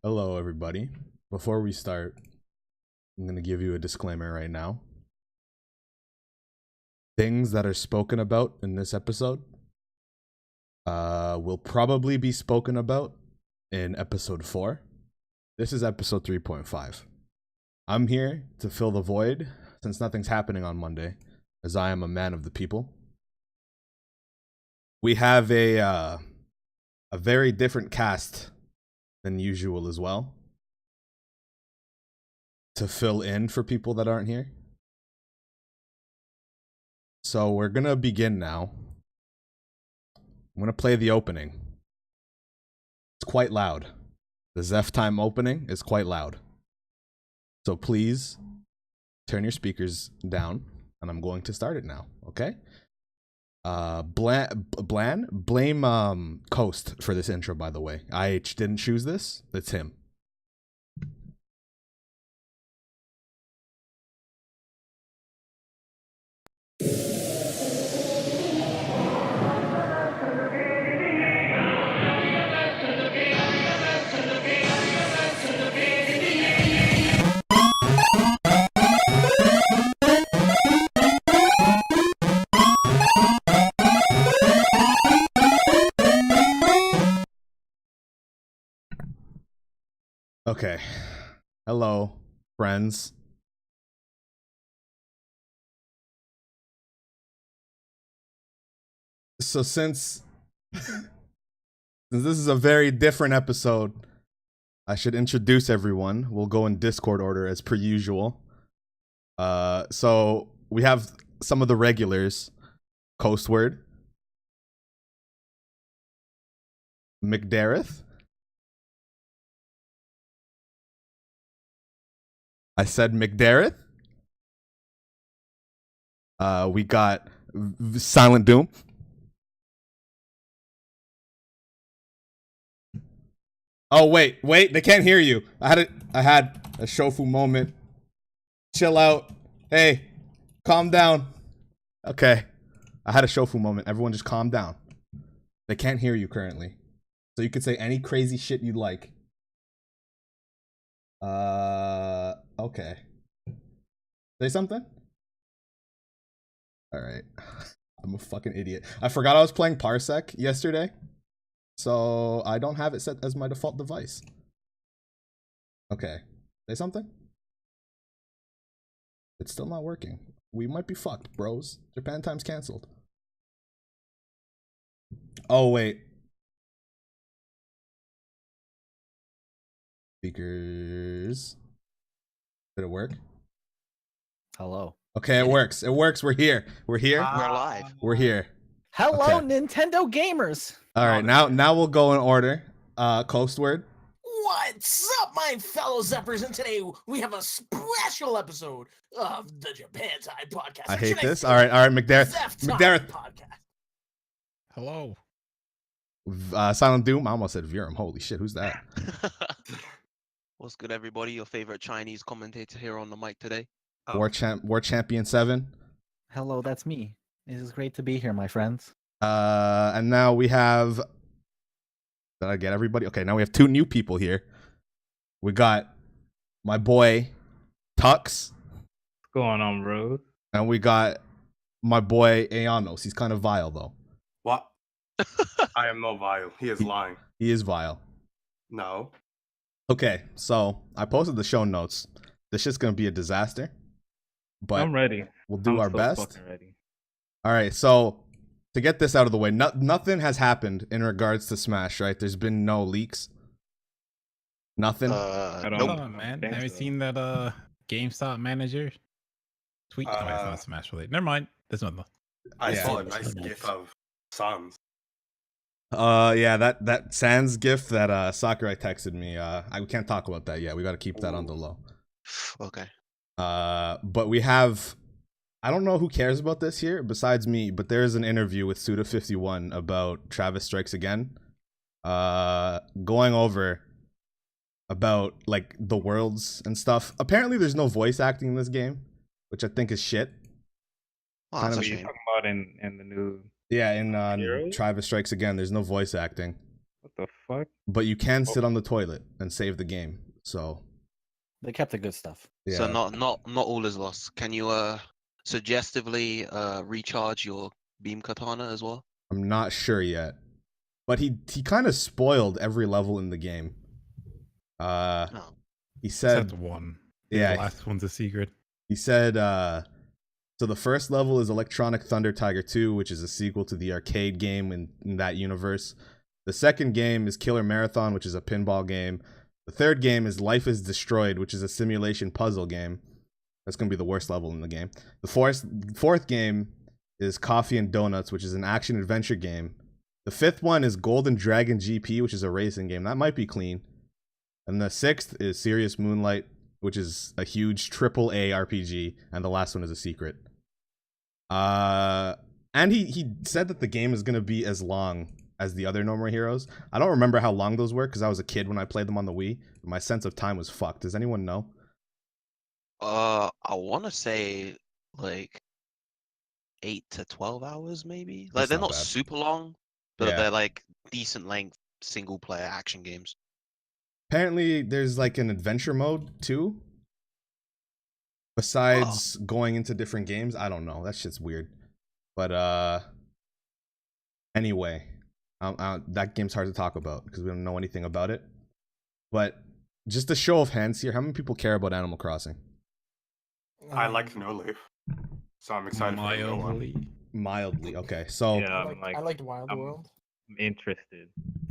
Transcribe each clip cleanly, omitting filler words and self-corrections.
Hello, everybody. Before we start, I'm going to give you a disclaimer right now. Things that are spoken about in this episode will probably be spoken about in episode 4. This is episode 3.5. I'm here to fill the void since nothing's happening on Monday, as I am a man of the people. We have a very different cast than usual as well, to fill in for people that aren't here. So we're gonna begin now. I'm gonna play the opening. It's quite loud. The Zeph Time opening is quite loud. So please turn your speakers down, and I'm going to start it now, okay? Blame Coast for this intro, by the way. IH didn't choose this. It's him. Okay. Hello, friends. So since this is a very different episode, I should introduce everyone. We'll go in Discord order as per usual. So we have some of the regulars. Coastward. McDareth. I said McDareth. We got Silent Doom. Oh wait, they can't hear you. I had a Shofu moment. Chill out. Hey, calm down. Okay. I had a Shofu moment. Everyone just calm down. They can't hear you currently. So you could say any crazy shit you'd like. Okay. Say something? Alright. I'm a fucking idiot. I forgot I was playing Parsec yesterday. So I don't have it set as my default device. Okay. Say something? It's still not working. We might be fucked, bros. Japan time's cancelled. Oh, wait. Speakers. Did it work? Hello. Okay, it works. It works. We're here. We're here. We're live. We're here. Hello, Okay. Nintendo gamers. All right, now we'll go in order. Coastward. What's up, my fellow Zeppers? And today we have a special episode of the Japan Time Podcast. I hate this. All right, McDareth. McDareth. Podcast. Hello. Silent Doom. I almost said Virum. Holy shit, who's that? What's good, everybody? Your favorite Chinese commentator here on the mic today. War Champion 7. Hello, that's me. It is great to be here, my friends. And now we have. Did I get everybody? Okay, now we have 2 new people here. We got my boy Tux. What's going on, bro? And we got my boy Aeonos. He's kind of vile though. What? I am not vile. He is lying. He is vile. No. Okay, so I posted the show notes. This shit's gonna be a disaster. But I'm ready. We'll do our so best. fucking ready. All right, so to get this out of the way, nothing has happened in regards to Smash, right? There's been no leaks. Nothing. I don't Nope. know, man. think Have you so. seen that GameStop manager tweet? No, it's not Smash related. Never mind. This one. I Yeah. saw a nice gif of Sans. Yeah, that Sans gif that Sakurai texted me. We can't talk about that yet. We got to keep that on the low. Okay. But we have. I don't know who cares about this here besides me, but there is an interview with Suda51 about Travis Strikes Again. Going over about like the worlds and stuff. Apparently there's no voice acting in this game, which I think is shit. Oh, Kind that's a of- shame. Talking about in the new. Yeah, in Heroes? Travis Strikes Again, there's no voice acting. What the fuck? But you can sit on the toilet and save the game. So They kept the good stuff. yeah. So not all is lost. Can you suggestively recharge your beam katana as well? I'm not sure yet. But he kind of spoiled every level in the game. No. He Except said one. yeah, The last one's a secret. he said so the first level is Electronic Thunder Tiger 2, which is a sequel to the arcade game in that universe. The second game is Killer Marathon, which is a pinball game. The third game is Life is Destroyed, which is a simulation puzzle game. That's going to be the worst level in the game. The fourth game is Coffee and Donuts, which is an action-adventure game. The fifth one is Golden Dragon GP, which is a racing game. That might be clean. And the sixth is Serious Moonlight, which is a huge AAA RPG. And the last one is a secret. And he said that the game is going to be as long as the other No More Heroes. I don't remember how long those were because I was a kid when I played them on the Wii. My sense of time was fucked. Does anyone know? I want to say like 8 to 12 hours, maybe. Like That's they're not not bad. super long, but Yeah. they're like decent length single player action games. Apparently, there's like an adventure mode too. Besides going into different games, I don't know. That shit's weird. But anyway, that game's hard to talk about because we don't know anything about it. But just a show of hands here, how many people care about Animal Crossing? I like No Leaf. So I'm excited for the new one. Mildly Mildly, okay. So Yeah. I liked Wild I'm- World. interested.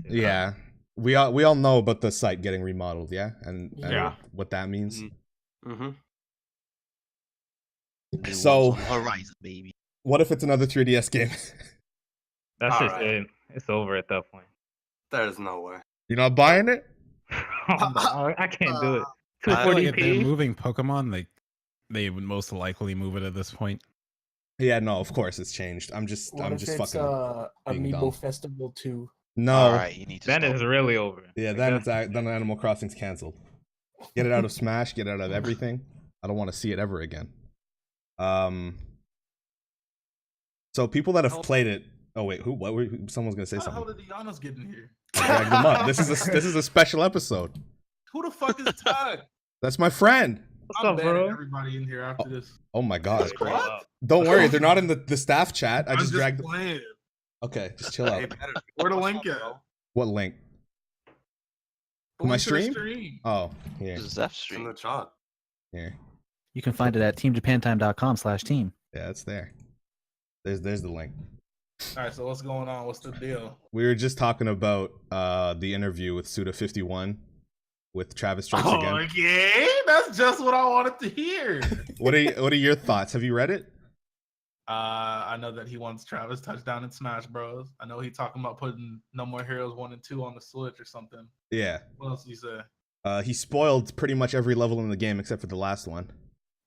yeah, we all know about the site getting remodeled, yeah, and Yeah. what that means. Mhm. Mm-hmm. New So- ones on the horizon, baby. What if it's another 3DS game? That's just Alright. it. It's over at that point. There's no way. You're not buying it? I can't do it. I Two feel forty like p. if They're moving Pokemon, like they would most likely move it at this point. Yeah, no, of course it's changed. I'm just What if it's fucking being dumb. Amiibo Festival 2? no. All right, you need to Then stop. it's really over. Yeah, Like, then that's- then Animal Crossing's canceled. Get it out of Smash, get it out of everything. I don't want to see it ever again. So people that have played it. Oh wait, who? What? Someone's gonna say How the hell something. did the Giannis get in here? Drag them up. This is a special episode. Who the fuck is Todd? That's my friend. What's I'm up, banning bro? everybody in here after this. Oh my god. What? Don't worry, they're not in the staff chat. I I'm just dragged. playing. Okay, just chill out. Where the link at? What link? Link My to the stream? Oh, here, This is Zeph It's in Street. the chat. here. You can find it at teamjapantime.com/team. Yeah, it's there. There's the link. All right, so what's going on? What's the deal? We were just talking about the interview with Suda51 with Travis Strikes Again. Okay, that's just what I wanted to hear. What are your thoughts? Have you read it? I know that he wants Travis touchdown in Smash Bros. I know he talking about putting No More Heroes 1 and 2 on the Switch or something. Yeah. What else did he say? He spoiled pretty much every level in the game except for the last one.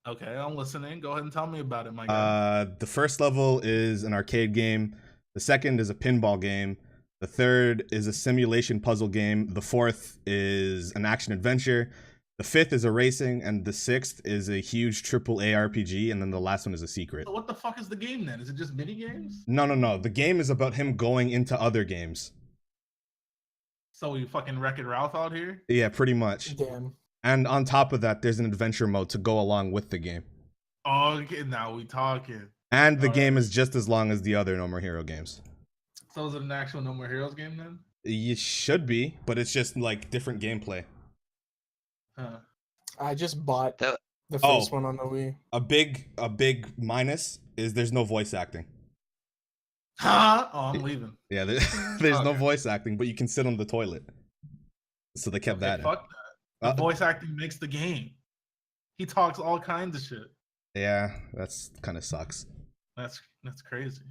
Okay, I'm listening. Go ahead and tell me about it, my guy. The first level is an arcade game. The second is a pinball game. The third is a simulation puzzle game. The fourth is an action adventure. The fifth is a racing, and the sixth is a huge AAA RPG, and then the last one is a secret. So what the fuck is the game then? Is it just mini games? No. The game is about him going into other games. So we fucking Wreck-It Ralph out here? Yeah, pretty much. Damn. And on top of that, there's an adventure mode to go along with the game. Okay, now we talking. And the Alright. game is just as long as the other No More Hero games. So is it an actual No More Heroes game then? It should be, but it's just like different gameplay. Huh. I just bought That- the Oh. first one on the Wii. A big minus is there's no voice acting. Huh? Oh, I'm leaving. Yeah, there's no Okay. voice acting, but you can sit on the toilet. So they kept Okay, that in. fuck that. Uh, The voice acting makes the game. He talks all kinds of shit. Yeah, that's kind of sucks. That's crazy.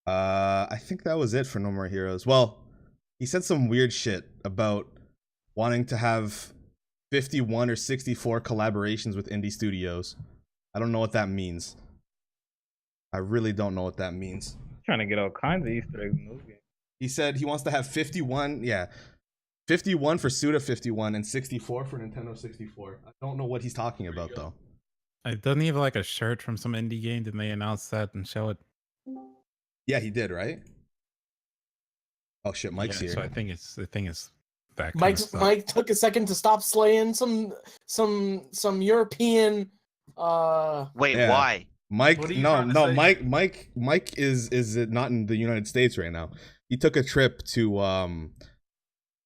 I think that was it for No More Heroes. Well, he said some weird shit about wanting to have 51 or 64 collaborations with indie studios. I don't know what that means. I really don't know what that means. Trying to get all kinds of Easter eggs in those games. He said he wants to have 51, 51 for Suda51 and 64 for Nintendo 64. I don't know what he's talking about though. Doesn't he have like a shirt from some indie game? Didn't they announce that and show it? Yeah, he did, right? Oh shit, Mike's Yeah, here. So I think it's that kind of Mike stuff. took a second to stop slaying some European Wait, Yeah. why? Mike, What are you no, trying to no, say? Mike is not in the United States right now. He took a trip to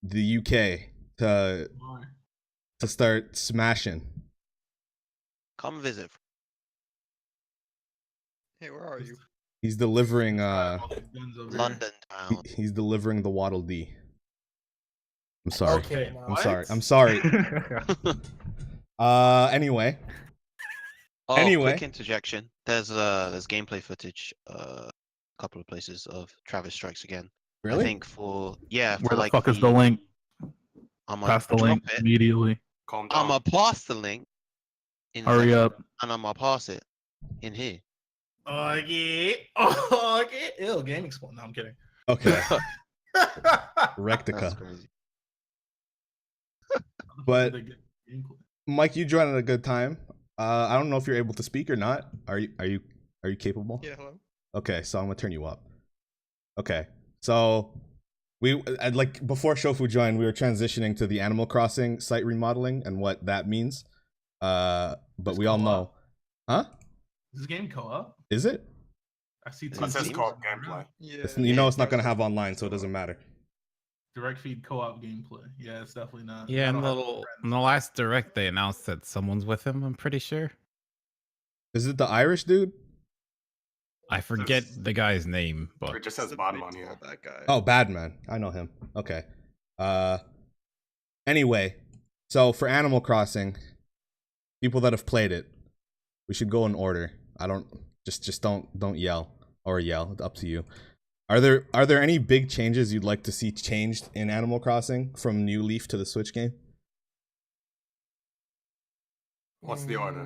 the UK Why? to start smashing. Come visit. Hey, where are you? He's delivering All these guns over here. London town. he's delivering the Waddle Dee. I'm sorry. Okay, now. I'm What? sorry. I'm sorry. Anyway. Oh, Anyway. quick interjection. There's gameplay footage, a couple of places of Travis Strikes Again. Really? I think for Where for the like fuck is the link? I'm gonna Pass the drop link it. immediately. Calm down. I'm gonna pass the link. In Hurry there, up. And I'm gonna pass it in here. Okay. Okay. Ew, game explode. No, I'm kidding. Okay. That's Rectica. crazy. But- The gameplay. Mike, you joined at a good time. I don't know if you're able to speak or not. Are you capable? Yeah, hello. Okay, so I'm gonna turn you up. Okay, so I'd like before Shofu joined, we were transitioning to the Animal Crossing site remodeling and what that means. But It's we all co-op. know, huh? Is this game co-op? Is it? I see two It That says seems- co-op gameplay. Yeah. You know, it's not gonna have online, so it doesn't matter. Direct feed co-op gameplay. Yeah, it's definitely not. Yeah, I in don't the, have little, friends. in the last direct, they announced that someone's with him. I'm pretty sure. Is it the Irish dude? I forget the guy's name, but It just It's says a bottom big on deal, here. That guy. Oh, Badman. I know him. Okay. Anyway, so for Animal Crossing, people that have played it, we should go in order. I don't just don't yell or yell. It's up to you. Are there any big changes you'd like to see changed in Animal Crossing from New Leaf to the Switch game? What's the order?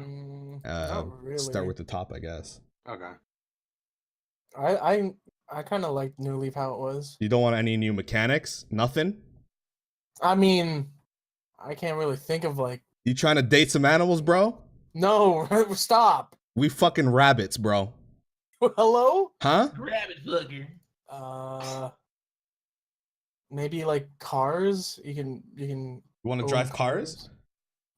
Not really. Start with the top, I guess. Okay. I kind of liked New Leaf how it was. You don't want any new mechanics? Nothing? I mean, I can't really think of like. You trying to date some animals, bro? No, stop. We fucking rabbits, bro. Hello? Huh? Grab it, fucker. Maybe like cars. You can You want to own drive cars?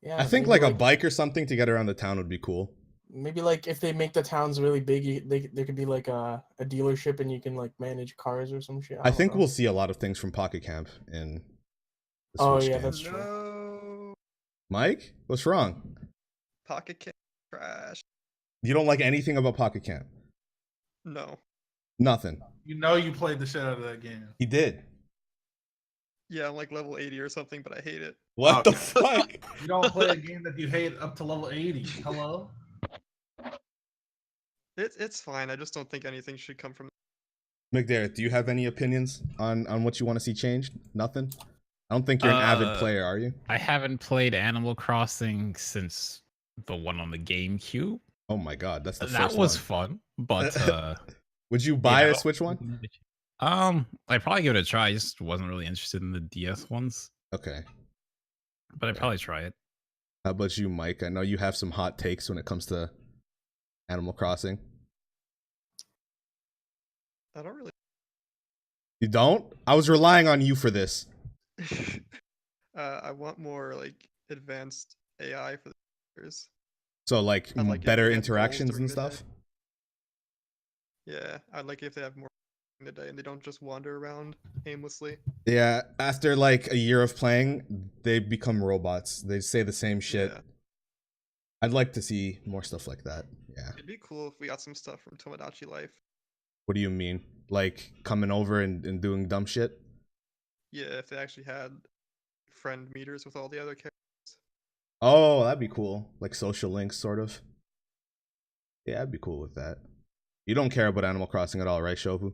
Yeah, I think maybe like a bike or something to get around the town would be cool. maybe like if they make the towns really big, there could be like a dealership and you can like manage cars or some shit. I think don't know. we'll see a lot of things from Pocket Camp in the Oh Switch yeah, game. that's true. No. Mike, what's wrong? Pocket Camp trash. You don't like anything about Pocket Camp? No. Nothing. You know you played the shit out of that game. He did. Yeah, I'm like level 80 or something, but I hate it. What the Okay. fuck? You don't play a game that you hate up to level 80. Hello? It's fine. I just don't think anything should come from. McDerritt, do you have any opinions on what you want to see changed? Nothing? I don't think you're an avid player, are you? I haven't played Animal Crossing since the one on the GameCube. Oh my god, that's the That first was one. fun, but Would you buy yeah, a Switch one? I'd probably give it a try. I just wasn't really interested in the DS ones, Okay. but I'd probably try it. How about you, Mike? I know you have some hot takes when it comes to Animal Crossing. I don't really. You don't? I was relying on you for this. I want more like advanced AI for the players. So like I'd like it if better they have goals interactions during and the day. stuff? Yeah, I'd like if they have more in the day and they don't just wander around aimlessly. Yeah, after like a year of playing, they become robots. They say the same shit. Yeah. I'd like to see more stuff like that. Yeah. It'd be cool if we got some stuff from Tomodachi Life. What do you mean? Like coming over and doing dumb shit? Yeah, if they actually had friend meters with all the other characters. Oh, that'd be cool. Like social links, sort of. Yeah, I'd be cool with that. You don't care about Animal Crossing at all, right, Shofu?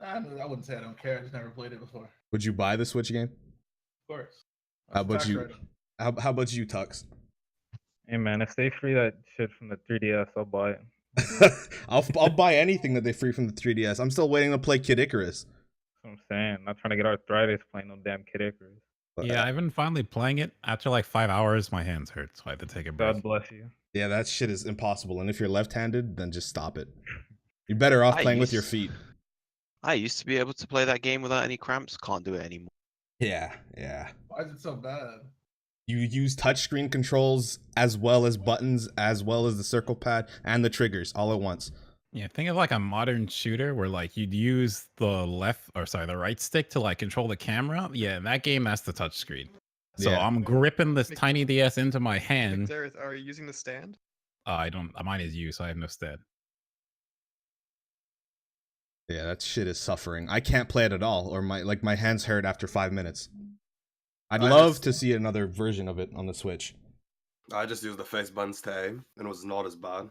I wouldn't say I don't care. I just never played it before. Of Would you buy the Switch game? course. How about Tax you? write-off. How about you, Tux? Hey man, if they free that shit from the 3DS, I'll buy it. I'll buy anything that they free from the 3DS. I'm still waiting to play Kid Icarus. That's what I'm saying. Not trying to get arthritis playing no damn Kid Icarus. But, Yeah, I've been finally playing it. After like 5 hours, my hands hurt, so I had to take a break. God bless you. yeah, that shit is impossible. And if you're left-handed, then just stop it. You're better off I playing with your used- feet. I used to be able to play that game without any cramps. Can't do it anymore. Yeah, yeah. Why is it so bad? You use touchscreen controls as well as buttons, as well as the circle pad and the triggers all at once. Yeah, think of like a modern shooter where like you'd use the the right stick to like control the camera. Yeah, in that game that's the touch screen. So Yeah. I'm gripping this Mc- tiny DS into my hand. Dareth, are you using the stand? I don't. Mine is you, so I have no stead. Yeah, that shit is suffering. I can't play it at all, or my hands hurt after 5 minutes. I'd I love just- to see another version of it on the Switch. I just used the face buttons to aim, and it was not as bad.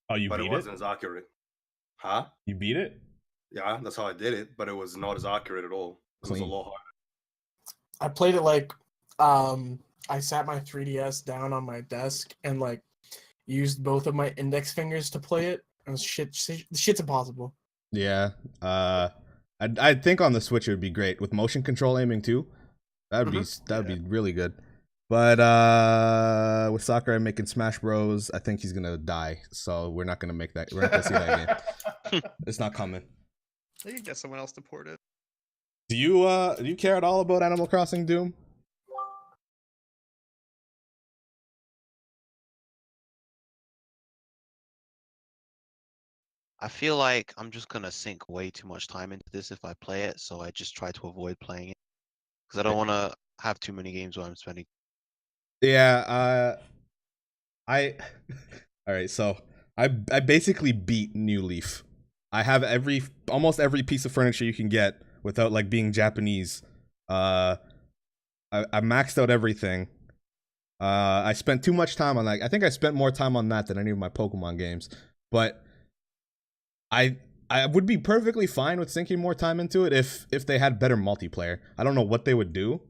Oh, you But it beat wasn't as accurate. Huh? You beat it? Yeah, that's how I did it, but it was not as accurate at all. It was a Clean. lot harder. I played it like I sat my 3DS down on my desk and like used both of my index fingers to play it. And shit's impossible. Yeah. I think on the Switch it would be great with motion control aiming too. That'd be really good. But with Sakurai making Smash Bros, I think he's gonna die. So we're not gonna make that. We're not gonna see that game. It's not coming. They could get someone else to port it. Do you care at all about Animal Crossing Doom? I feel like I'm just gonna sink way too much time into this if I play it, so I just try to avoid playing it because I don't want to have too many games where I'm spending. Yeah. All right. So I basically beat New Leaf. I have almost every piece of furniture you can get without like being Japanese. I maxed out everything. I spent too much time on that. I think I spent more time on that than any of my Pokemon games. But I would be perfectly fine with sinking more time into it if they had better multiplayer. I don't know what they would do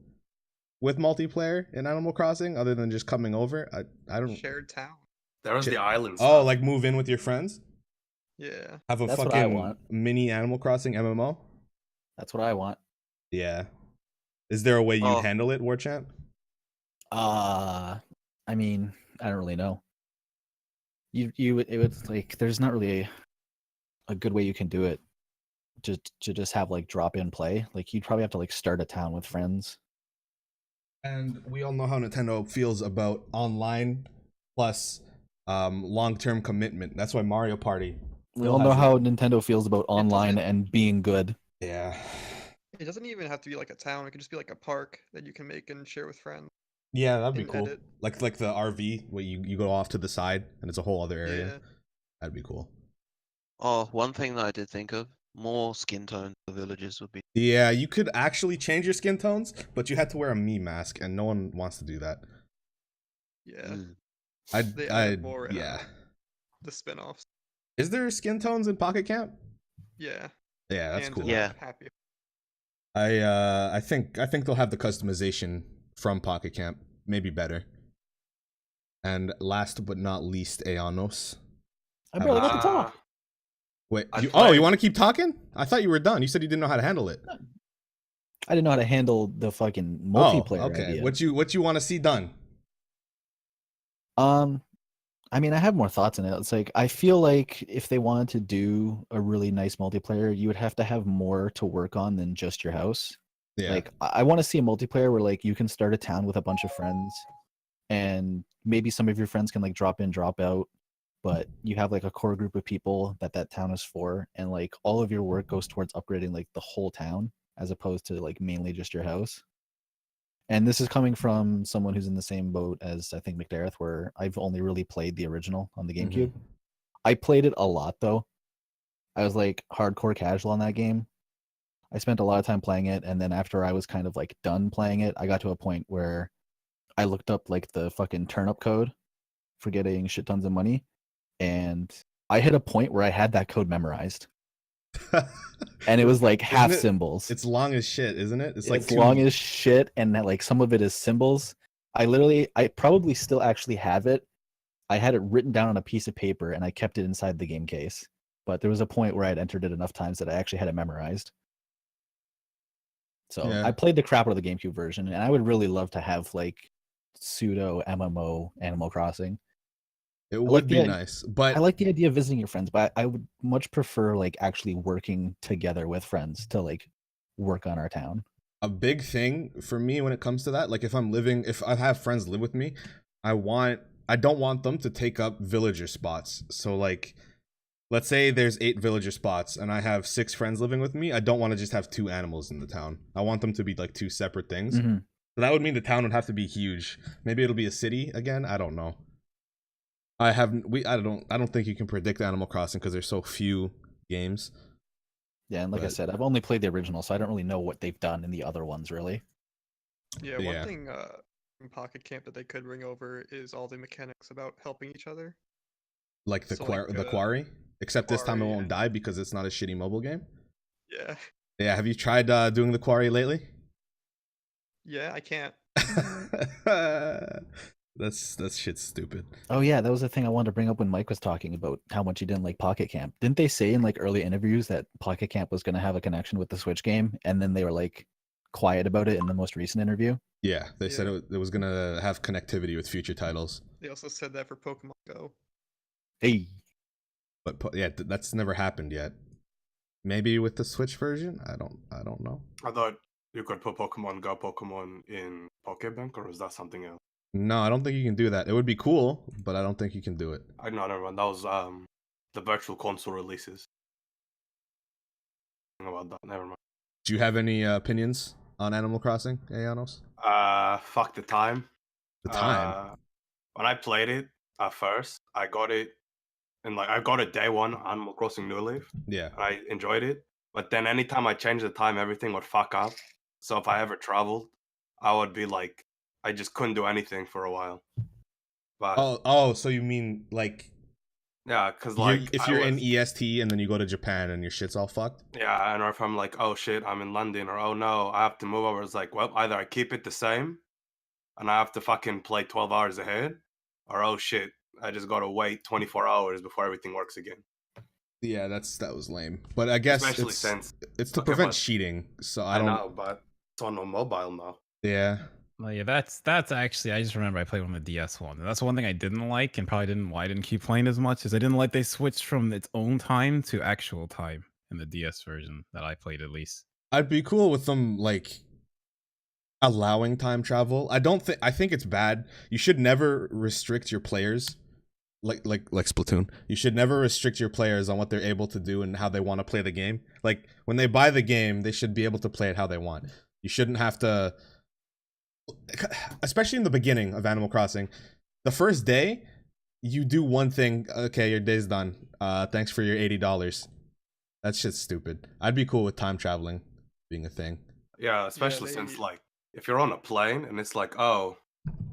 with multiplayer in Animal Crossing other than just coming over. I don't. Shared town. There's Shit. the islands. Oh, like move in with your friends? Yeah. Have a That's what I fucking want. mini Animal Crossing MMO? That's what I want. Yeah. Is there a way you'd Oh. handle it, Warchamp? I mean, I don't really know. it would like there's not really a good way you can do it to just have like drop in play. Like you'd probably have to like start a town with friends. And we all know how Nintendo feels about online plus long-term commitment. That's why Mario Party. We still all know has how it. Nintendo feels about online and being good. Yeah. It doesn't even have to be like a town. It could just be like a park that you can make and share with friends. Yeah, that'd be In cool. edit. Like the RV where you go off to the side and it's a whole other area. Yeah. That'd be cool. Oh, one thing that I did think of, more skin tones for villagers would be. Yeah, you could actually change your skin tones, but you had to wear a me mask, and no one wants to do that. Yeah. Mm. They added more in yeah. the spin-offs. Is there skin tones in Pocket Camp? Yeah. Yeah, that's And cool. Yeah. Happy. I think they'll have the customization from Pocket Camp, maybe better. And last but not least, Aeonos. I barely got to talk. Wait, I you played- want to keep talking? I thought you were done. You said you didn't know how to handle it. I didn't know how to handle the fucking multiplayer Oh, okay. idea. What you want to see done? I mean, I have more thoughts on it. It's like I feel like if they wanted to do a really nice multiplayer, you would have to have more to work on than just your house. Yeah. Like I want to see a multiplayer where like you can start a town with a bunch of friends, and maybe some of your friends can like drop in, drop out, but you have like a core group of people that town is for, and like all of your work goes towards upgrading like the whole town as opposed to like mainly just your house. And this is coming from someone who's in the same boat as I think McDareth, where I've only really played the original on the GameCube. I played it a lot though. I was like hardcore casual on that game. I spent a lot of time playing it, and then after I was kind of like done playing it, I got to a point where I looked up like the fucking turnip code for getting shit tons of money, and I hit a point where I had that code memorized. And it was like half Isn't it- symbols. It's long as shit, isn't it? It's like like long as shit, and that, like some of it is symbols. I probably still actually have it. I had it written down on a piece of paper, and I kept it inside the game case. But there was a point where I'd entered it enough times that I actually had it memorized. So Yeah. I played the crap out of the GameCube version, and I would really love to have like pseudo MMO Animal Crossing. It like would be the- nice, but I like the idea of visiting your friends, but I would much prefer like actually working together with friends to like work on our town. a big thing for me when it comes to that, like if I have friends live with me, I don't want them to take up villager spots. So like, let's say there's 8 villager spots and I have 6 friends living with me. I don't want to just have 2 animals in the town. I want them to be like 2 separate things. Mhm. So that would mean the town would have to be huge. Maybe it'll be a city again. I don't know. I don't think you can predict Animal Crossing because there's so few games. Yeah, and like I But- said, I've only played the original, so I don't really know what they've done in the other ones, really. Yeah, Yeah. one thing in Pocket Camp that they could bring over is all the mechanics about helping each other. Like the So, the quarry. Except this time it Quarry, won't yeah. die because it's not a shitty mobile game. Yeah. Yeah, have you tried doing the quarry lately? Yeah, I can't. That's shit's stupid. Oh yeah, that was the thing I wanted to bring up when Mike was talking about how much he didn't like Pocket Camp. Didn't they say in like early interviews that Pocket Camp was going to have a connection with the Switch game, and then they were like quiet about it in the most recent interview? Yeah, they said Yeah. it was gonna have connectivity with future titles, They also said that for Pokemon Go. Hey, but that's never happened yet. Maybe with the Switch version, I don't know. I thought you could put Pokemon Go Pokemon in Pokebank, or is that something else? No, I don't think you can do that. It would be cool, but I don't think you can do it. I know, never mind. That was the virtual console releases. About that, never mind. Do you have any opinions on Animal Crossing, Aeonos? Fuck the time. The time. When I played it at first, I got it day one, Animal Crossing New Leaf, Yeah. and I enjoyed it. But then anytime I changed the time, everything would fuck up. So if I ever traveled, I would be like, I just couldn't do anything for a while. But Oh, so you mean like yeah, because like if I you're was- in EST and then you go to Japan and your shit's all fucked? Yeah, and or if I'm like, oh shit, I'm in London, or oh no, I have to move over. It's like, well, either I keep it the same, and I have to fucking play 12 hours ahead, or oh shit, I just gotta wait 24 hours before everything works again. Yeah, that was lame. But I guess Especially it's since it's to okay, prevent but- cheating. So I I don't know, but it's on a mobile now. Yeah. Well, yeah, that's actually I just remember I played on the DS one. That's one thing I didn't like and probably didn't why I didn't keep playing as much is I didn't like they switched from its own time to actual time in the DS version that I played at least. I'd be cool with them like allowing time travel. I think it's bad. You should never restrict your players like Splatoon. You should never restrict your players on what they're able to do and how they want to play the game. Like when they buy the game, they should be able to play it how they want. You shouldn't have to, especially in the beginning of Animal Crossing. The first day, you do one thing, okay, your day's done. Thanks for your $80. That shit's stupid. I'd be cool with time traveling being a thing. Yeah, especially since like if you're on a plane and it's like, oh,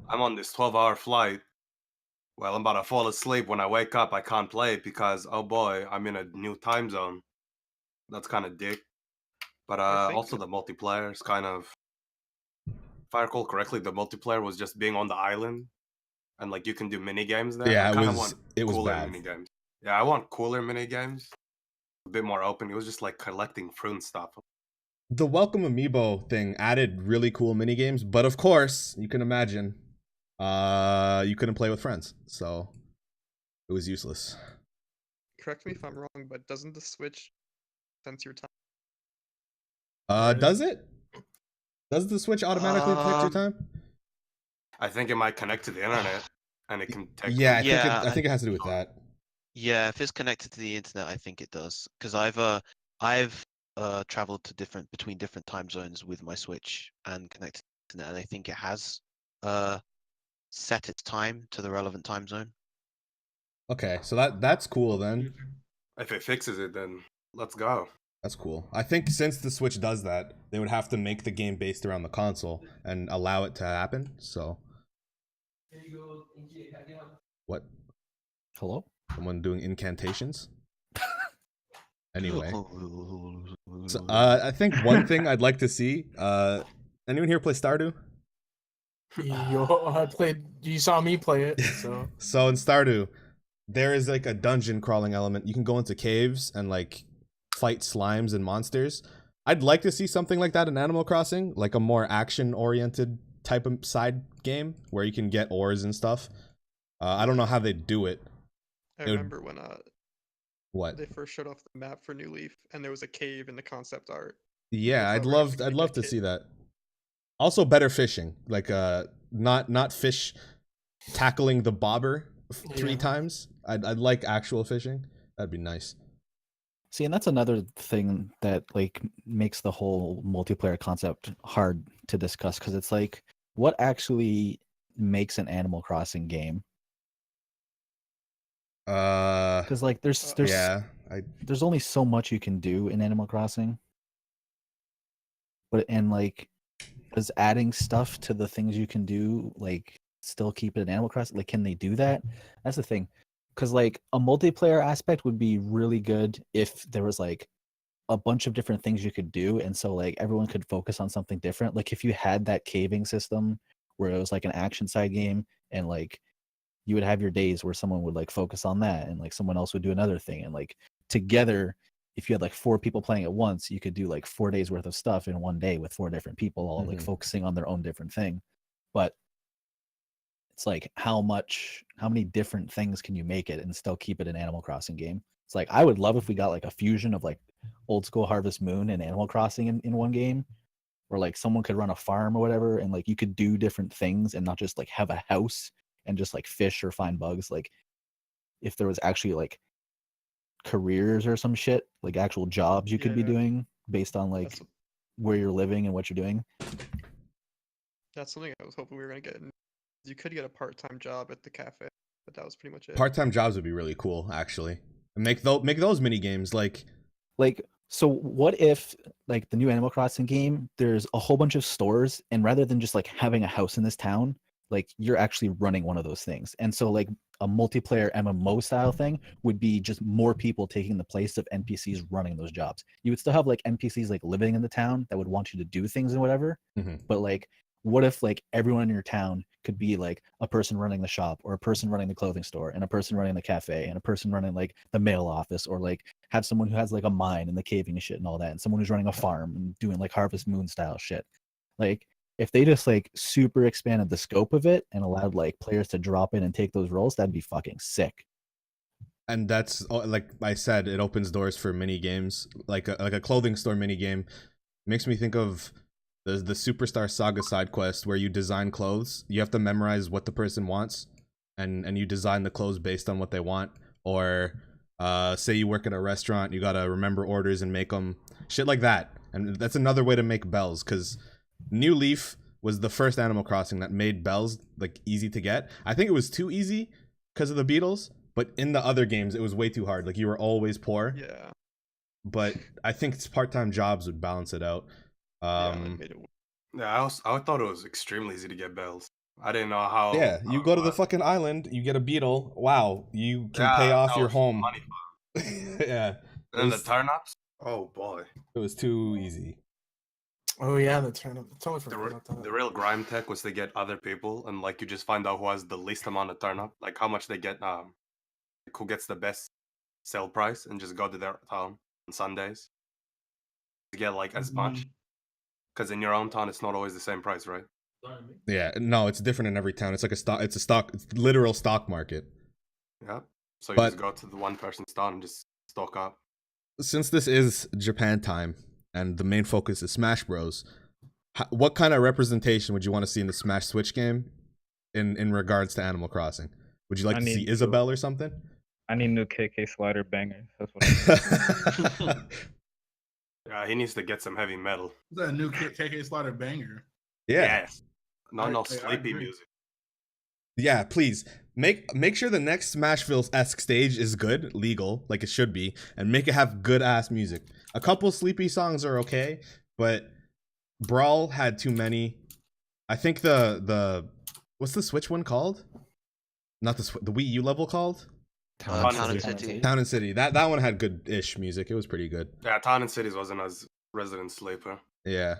I'm on this 12-hour flight. Well, I'm about to fall asleep. When I wake up, I can't play it because, oh boy, I'm in a new time zone. That's kind of dick. But also the multiplayer is kind of, if I recall correctly, the multiplayer was just being on the island and like you can do mini games there. Yeah, I it kinda was want it was cooler bad. mini games. Yeah, I want cooler mini games, a bit more open. It was just like collecting fruit and stuff. The Welcome Amiibo thing added really cool mini games, but of course, you can imagine, you couldn't play with friends, so it was useless. Correct me if I'm wrong, but doesn't the Switch sense your time? Does it? Does the Switch automatically detect your time? I think it might connect to the internet, and it can take. Yeah, Yeah, I think it has to do with that. Yeah, if it's connected to the internet, I think it does. Because I've traveled to between different time zones with my Switch and connected to the internet, and I think it has set its time to the relevant time zone. Okay, so that's cool then. If it fixes it, then let's go. That's cool. I think since the Switch does that, they would have to make the game based around the console and allow it to happen. So, what? Hello? Someone doing incantations? Anyway, so, So, I think one thing I'd like to see. Anyone here play Stardew? Yo, I played. You saw me play it, so So in Stardew, there is like a dungeon crawling element. You can go into caves and like fight slimes and monsters. I'd like to see something like that in Animal Crossing, like a more action-oriented type of side game where you can get ores and stuff. I don't know how they do it. I would- remember when What? they first showed off the map for New Leaf, and there was a cave in the concept art. Yeah, It's I'd over love to I'd make love a to kid. see that. Also better fishing, like not fish tackling the bobber 3 Yeah. times. I'd like actual fishing. That'd be nice. See, and that's another thing that like makes the whole multiplayer concept hard to discuss because it's like, what actually makes an Animal Crossing game? Because like there's Yeah, there's only so much you can do in Animal Crossing. But and like, does adding stuff to the things you can do like still keep it in Animal Crossing? Like, can they do that? That's the thing. Because like a multiplayer aspect would be really good if there was like a bunch of different things you could do, and so like everyone could focus on something different. Like if you had that caving system where it was like an action side game, and like you would have your days where someone would like focus on that, and like someone else would do another thing, and like together, if you had like 4 people playing at once, you could do like 4 days worth of stuff in one day with 4 different people all like Mhm. focusing on their own different thing. But it's like how many different things can you make it and still keep it an Animal Crossing game? It's like I would love if we got like a fusion of like old school Harvest Moon and Animal Crossing in one game, where like someone could run a farm or whatever, and like you could do different things and not just like have a house and just like fish or find bugs. Like if there was actually like careers or some shit, like actual jobs you could be Yeah. doing based on like That's, where you're living and what you're doing. that's something I was hoping we were gonna get. You could get a part-time job at the cafe, but that was pretty much it. Part-time jobs would be really cool, actually. And make those mini games like So what if like the new Animal Crossing game, there's a whole bunch of stores, and rather than just like having a house in this town, like you're actually running one of those things. And so like a multiplayer MMO style thing would be just more people taking the place of NPCs running those jobs. You would still have like NPCs like living in the town that would want you to do things and whatever. Mhm. But like, what if like everyone in your town could be like a person running the shop, or a person running the clothing store, and a person running the cafe, and a person running like the mail office, or like have someone who has like a mine and the caving and shit and all that, and someone who's running a farm and doing like Harvest Moon style shit. Like if they just like super expanded the scope of it and allowed like players to drop in and take those roles, that'd be fucking sick. And that's like I said, it opens doors for mini games, like a clothing store mini game. Makes me think of the Superstar Saga side quest where you design clothes. You have to memorize what the person wants, and you design the clothes based on what they want. Or say you work at a restaurant, you gotta remember orders and make them, shit like that. And that's another way to make bells, because New Leaf was the first Animal Crossing that made bells like easy to get. I think it was too easy because of the Beatles, but in the other games it was way too hard. Like you were always poor. Yeah. But I think part-time jobs would balance it out. Yeah, that made it Yeah, I thought it was extremely easy to get bells. I didn't know how. Yeah, you go to the fucking island, you get a beetle. Wow, you can Yeah, pay off that your was home. money. Yeah, And then the was- turn-ups. Oh boy, it was too easy. Oh yeah, the turnip. I totally the, forgot about that. the real grime tech was to get other people, and like you just find out who has the least amount of turn-up, like how much they get, who gets the best sell price, and just go to their town on Sundays to get like as much. Because in your own town, it's not always the same price, right? Yeah, no, it's different in every town. It's like a stock. It's literal stock market. Yeah. So you But- just go to the one person's town and just stock up. Since this is Japan time and the main focus is Smash Bros, what kind of representation would you want to see in the Smash Switch game in regards to Animal Crossing? Would you like I to see need Isabelle or something? I need new KK slider bangers. That's what I need. Yeah, he needs to get some heavy metal. Is that a new KK Slider banger? Yeah. Yes. Not no I sleepy agree. music. Yeah, please make sure the next Smashville-esque stage is good, legal, like it should be, and make it have good ass music. A couple sleepy songs are okay, but Brawl had too many. I think the what's the Switch one called? Not the Wii U level called? Town Town and and City. City. Town and City. That one had good-ish music. It was pretty good. Yeah, Town and Cities wasn't as Resident Sleeper. Yeah.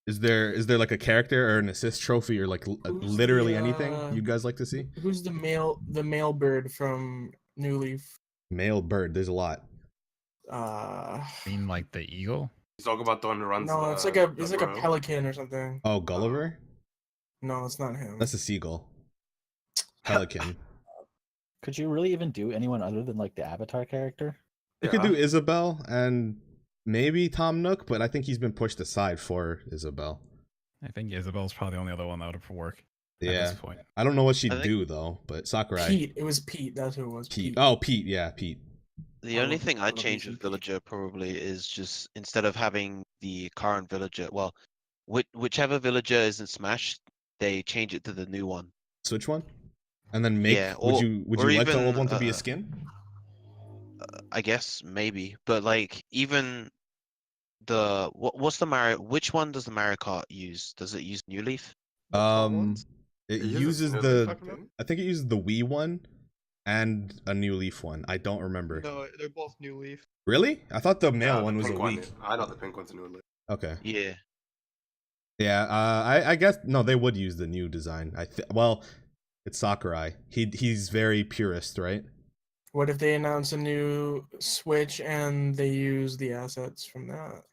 Is there like a character or an assist trophy or like Who's literally the, anything you guys like to see? Who's the male bird from New Leaf? Male bird. There's a lot. Uh, I mean, like the eagle. You talk about the one who runs. no, it's like the it's like a road. pelican or something. Oh, Gulliver? No, it's not him. That's a seagull. Pelican. Could you really even do anyone other than like the Avatar character? You could do Isabelle and maybe Tom Nook, but I think he's been pushed aside for Isabelle. I think Isabel's probably the only other one that would work at Yeah. this point. I don't know what she'd I think- do though, but Sakurai. Pete. It was Pete. That's who it was. Pete. Oh, Pete. Yeah, Pete. The I only love- thing I I'd love change using with Pete. villager probably is just instead of having the current villager, well, whichever villager isn't Smash, they change it to the new one. Switch one, and then make. Yeah, would or- you or like the old even, one to be a skin? I guess maybe, but like even the what's the Mario? Which one does the Mario Kart use? Does it use New Leaf? The top Um, ones? it It uses New Leaf, the. talking about? I think it uses the Wii one, and a New Leaf one. I don't remember. No, they're both New Leaf. Really? I thought the male the one was a pink Wii. I know the pink one's a new. Okay. Yeah. Yeah. I guess no, they would use the new design. Well, it's Sakurai. He's very purist, right? What if they announce a new Switch and they use the assets from that?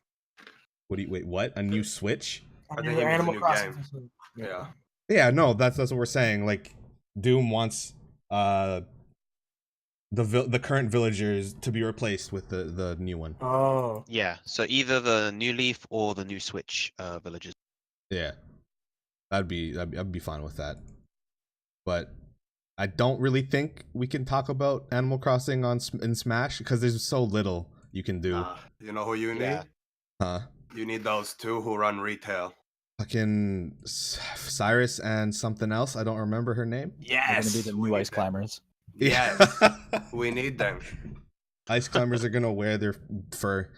Wait, what? A new Switch? A I new think it was a Animal new Crossing. game. system. Yeah. Yeah, no, that's what we're saying. Like, Doom wants the current villagers to be replaced with the new one. Oh. Yeah. So either the New Leaf or the new Switch villagers. Yeah, I'd be fine with that. But I don't really think we can talk about Animal Crossing in Smash because there's so little you can do. You know who you need? Yeah. Huh? You need those two who run retail. Fucking Cyrus and something else. I don't remember her name. They're gonna be the we new need ice them. climbers. Yes, we need them. Ice climbers are gonna wear their fur.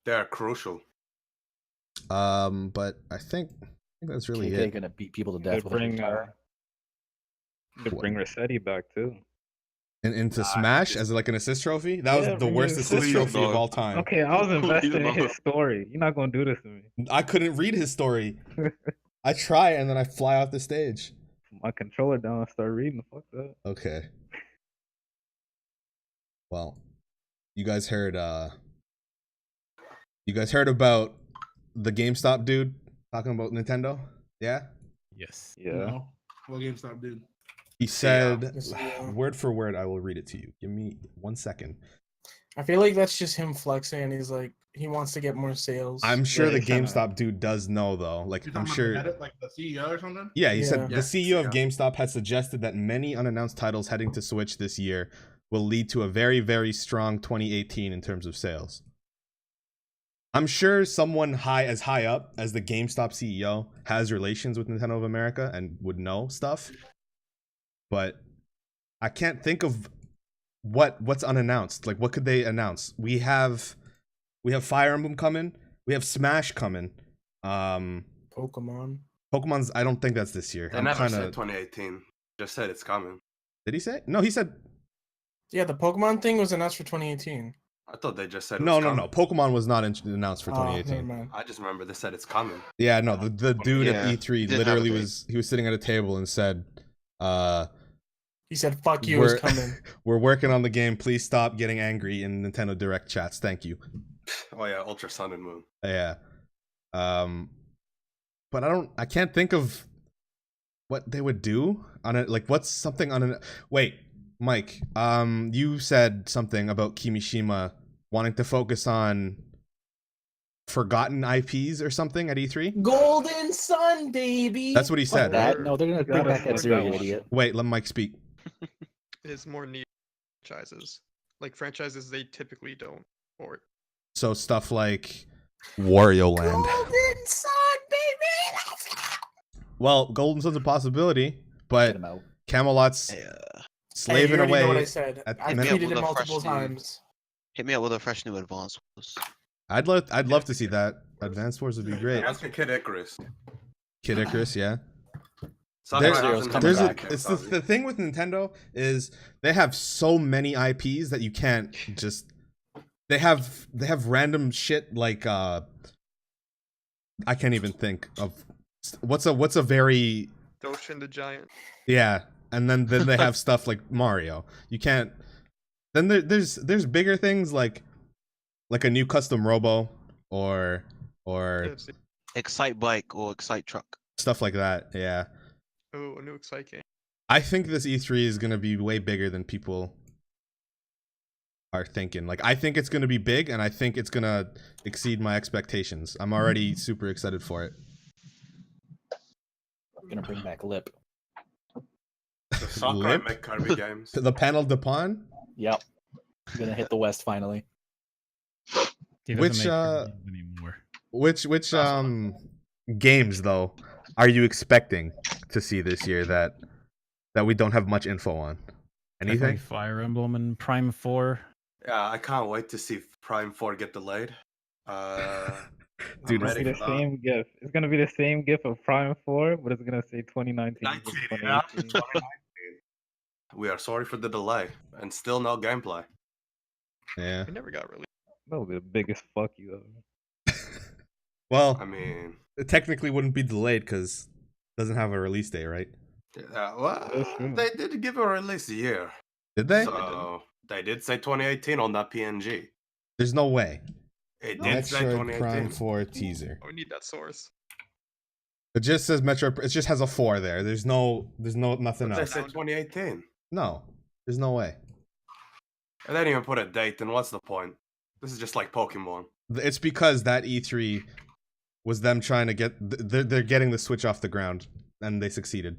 They're crucial. But I think that's really KK it. gonna beat people to They death with a bring guitar. they bring Rossetti back too. Into Smash as like an assist trophy. That was Yeah, the bring worst the assist assist trophy trophy. of all time. Okay, I was invested in Please, his story. You're not gonna do this to me. I couldn't read his story. I try and then I fly off the stage. My controller down and start reading. Fuck that. Okay. Well, you guys heard about the GameStop dude Talking about Nintendo? Yeah. Yes. Yeah. No. What GameStop did? He said, Yeah. word for word, I will read it to you. Give me 1 second. I feel like that's just him flexing, and he's like, he wants to get more sales. I'm sure Yeah, the he's kinda- GameStop dude does know though. Like You I'm talking sure. about the head, like the CEO or something? Yeah, he said Yeah. the CEO of Yeah. GameStop has suggested that many unannounced titles heading to Switch this year will lead to a very, very strong 2018 in terms of sales. I'm sure someone as high up as the GameStop CEO has relations with Nintendo of America and would know stuff. But I can't think of what's unannounced. Like what could they announce? We have Fire Emblem coming. We have Smash coming. Pokemon. Pokemon's I don't think that's this year. They I'm never kind said of 2018. Just said it's coming. Did he say? No, he said Yeah, the Pokemon thing was announced for 2018. I thought they just said it no. was coming. Pokemon was not announced for Oh, never 2018. mind. I just remember they said it's coming. Yeah, no, the dude Yeah, at E3 he did have a literally date. he was sitting at a table and said, He said, "Fuck you," is we're, coming. we're working on the game. Please stop getting angry in Nintendo Direct chats. Thank you. Oh yeah, Ultra Sun and Moon. Yeah. But I can't think of what they would do on it. Like what's something on an wait, Mike, you said something about Kimishima wanting to focus on forgotten IPs or something at E3. Golden Sun, baby. That's what he said, That right? no, they're gonna bring gotta back afford F-Zero, that you one. idiot. Wait, let Mike speak. Is more niche franchises. Like franchises they typically don't port. So stuff like Wario Land. Golden Sun, baby. Let's go. Well, Golden Sun's a possibility, Get but him out. Camelot's Yeah. slaving Hey, you already know what I away. said. at- I Hit me up tweeted with it a multiple fresh new- times. Hit me up with a fresh new Advance Wars. I'd love to see that. Advanced Wars would be great. That's the Kid Icarus. Kid Icarus, yeah. Sakurai There's, Zero's hasn't coming there's done back. a, that it's yet, the thing with Nintendo is they have so many IPs that you can't just they have random shit like I can't even think of what's a very Doshin the Giant. yeah, and then they have stuff like Mario. You can't then there's bigger things like a new custom robo or KFC. Excite Bike or Excite Truck. stuff like that. Yeah. Oh, a new Excite game. I think this E3 is going to be way bigger than people are thinking. Like, I think it's going to be big, and I think it's going to exceed my expectations. I'm already super excited for it. Gonna bring back Lip. The Sakurai Lip? make Kirby games. The panel de pawn? Yep. Gonna hit the West finally. He doesn't Which, make Kirby anymore. Which games, though, are you expecting to see this year that we don't have much info on? Definitely Anything? Fire Emblem and Prime 4. Yeah, I can't wait to see Prime 4 get delayed. Dude, I'm It's ready gonna be the for that. same GIF. It's gonna be the same GIF of Prime 4, but it's gonna say 2019. 19, versus yeah, 2018. 2019. We are sorry for the delay and still no gameplay. Yeah. It never got released. That would be the biggest fuck you ever. Well, I mean, it technically wouldn't be delayed because it doesn't have a release date, right? well, That's true. they did give a release year. Did they? So they did say 2018 on that PNG. There's no way. It did say Metroid Prime 2018. 4 teaser. Oh, we need that source. It just says Metro. It just has a 4 there. There's nothing They else. said 2018. No, there's no way. And they didn't even put a date, then what's the point? This is just like Pokemon. It's because that E3 was them trying to get. They're getting the Switch off the ground, and they succeeded.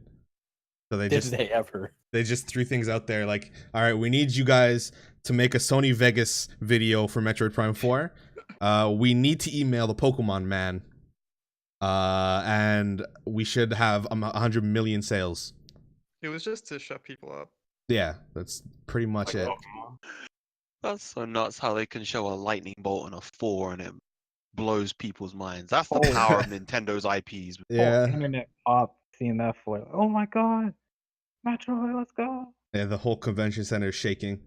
So they Did just they ever? they just threw things out there like, all right, we need you guys to make a Sony Vegas video for Metroid Prime 4. We need to email the Pokemon man, and we should have 100 million sales. It was just to shut people up. Yeah, that's pretty much Like it. Pokemon. That's so nuts how they can show a lightning bolt on a 4 and it blows people's minds. That's the Oh. power of Nintendo's IPs. Yeah, Internet pop seeing that for oh my god, Metroid, let's go. yeah. The whole convention center is shaking.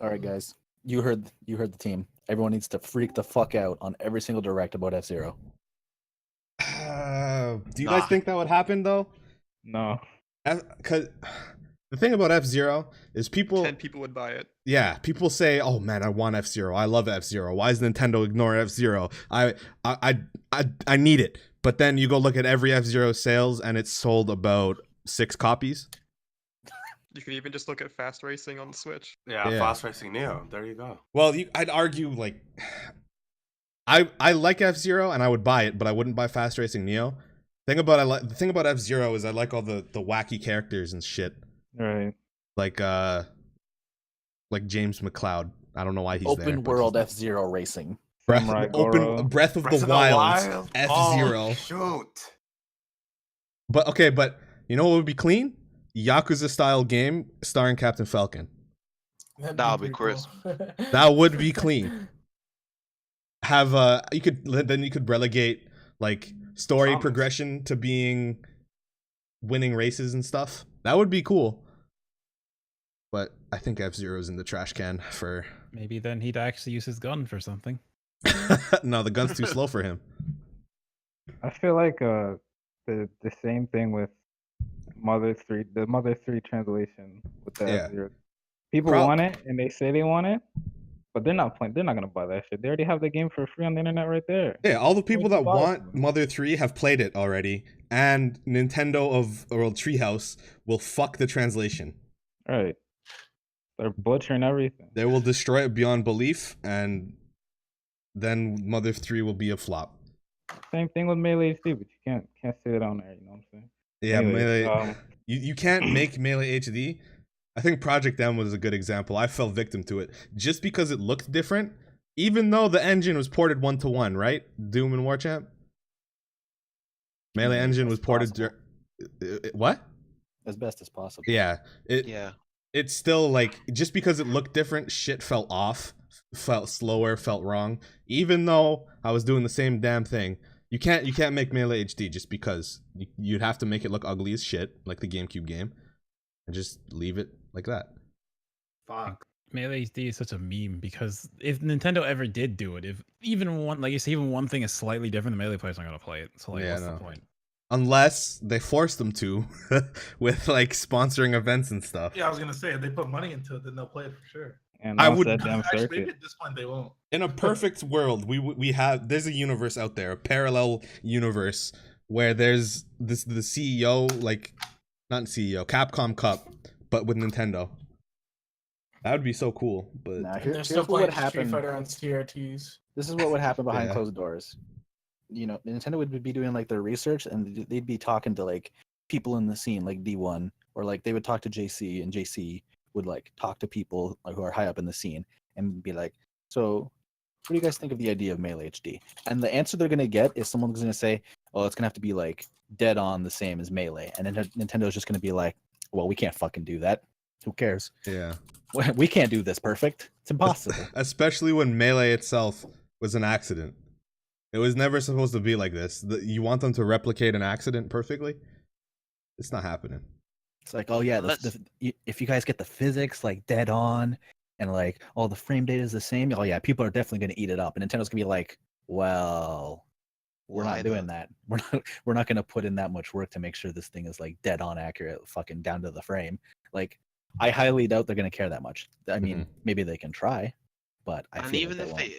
All right, guys. You heard the team. Everyone needs to freak the fuck out on every single direct about F-Zero. Do you guys Nah. think that would happen though? No, Because the thing about F-Zero is people. 10 people would buy it. Yeah, people say, "Oh man, I want F-Zero. I love F-Zero. Why is Nintendo ignore F-Zero? I need it." But then you go look at every F-Zero sales, and it's sold about 6 copies. You can even just look at Fast Racing on the Switch. Yeah, Yeah. Fast Racing Neo. There you go. Well, I'd argue like I like F-Zero and I would buy it, but I wouldn't buy Fast Racing Neo. The thing about F-Zero is I like all the wacky characters and shit. Right. Like James McCloud. I don't know why he's there. Open but world he's- F-Zero racing. Samurai Goro. Breath of Breath the of the Wild. Wild? F-Zero. Oh, shoot. But you know what would be clean? Yakuza style game starring Captain Falcon. That'd That would be pretty cool. That would be clean. Have you could relegate like story Thomas. progression to being winning races and stuff. That would be cool. But I think F-Zero's in the trash can for Maybe then he'd actually use his gun for something. no, the gun's too slow for him. I feel like the same thing with the Mother 3 translation with the Yeah. F-Zero. People Prob- want it and they say they want it, but they're not gonna buy that shit. They already have the game for free on the internet right there. Yeah, all the people that What's the want problem? Mother 3 have played it already, and Nintendo or Treehouse will fuck the translation. Right. They're butchering everything. They will destroy it beyond belief, and then Mother 3 will be a flop. Same thing with Melee HD, but you can't say that on there, you know what I'm saying? Yeah, Anyways, Melee. You can't make Melee HD. I think Project M was a good example. I fell victim to it just because it looked different, even though the engine was ported 1-to-1, right? Doom and Warchamp. Melee engine was ported. What? As best as possible. Yeah. Yeah. It's still like just because it looked different, shit felt off, felt slower, felt wrong. Even though I was doing the same damn thing, you can't make Melee HD just because you'd have to make it look ugly as shit, like the GameCube game, and just leave it like that. Fuck. Melee HD is such a meme because if Nintendo ever did do it, if even one, like you say, even one thing is slightly different, the Melee player's not gonna play it. So like, Yeah, what's no. the point? Unless they force them to, with like sponsoring events and stuff. Yeah, I was gonna say if they put money into it, then they'll play it for sure. And I I would- that damn Actually, maybe circuit. at this point they won't. In a perfect world, there's a universe out there, a parallel universe where there's the CEO, like not CEO, Capcom Cup, but with Nintendo. That would be so cool. But Now, And here, they're here's still what would playing Street happen. Fighter on CRTs. This is what would happen behind Yeah. closed doors. You know, Nintendo would be doing like their research, and they'd be talking to like people in the scene, like D1, or like they would talk to JC, and JC would like talk to people who are high up in the scene, and be like, "So, what do you guys think of the idea of Melee HD?" And the answer they're gonna get is someone's gonna say, "Oh, it's gonna have to be like dead on the same as Melee," and then Nintendo's just gonna be like, "Well, we can't fucking do that. Who cares? yeah, We can't do this perfect. It's impossible." especially when Melee itself was an accident. It was never supposed to be like this. You want them to replicate an accident perfectly? It's not happening. It's like, oh yeah, if you guys get the physics like dead on, and like all the frame data is the same, oh yeah, people are definitely going to eat it up. And Nintendo's gonna be like, well, we're Why not doing though? that. We're not going to put in that much work to make sure this thing is like dead on accurate, fucking down to the frame. Like, I highly doubt they're going to care that much. I mean, maybe they can try, but I And feel even like if won't.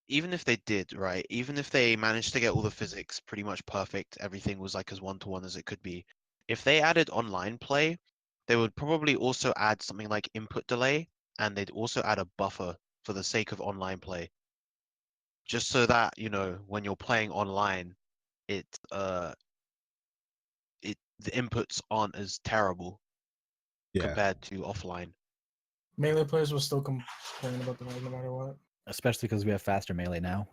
even if they did, right? Even if they managed to get all the physics pretty much perfect, everything was like as 1-to-1 as it could be. If they added online play, they would probably also add something like input delay, and they'd also add a buffer for the sake of online play. Just so that, you know, when you're playing online, the inputs aren't as terrible Yeah, compared to offline. Melee players will still complain about the lag no matter what. Especially because we have faster Melee now.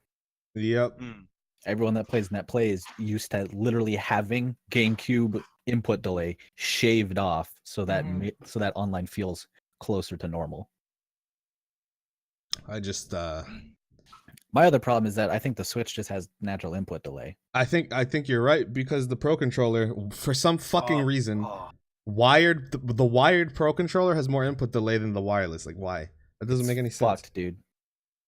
yep. Mm. Everyone that plays Net Plays used to literally having GameCube input delay shaved off so that so that online feels closer to normal. I just My other problem is that I think the Switch just has natural input delay. I think you're right because the Pro Controller, for some fucking Oh, reason, oh. the wired Pro Controller has more input delay than the wireless. Like, why? That doesn't make any sense. Fucked, dude.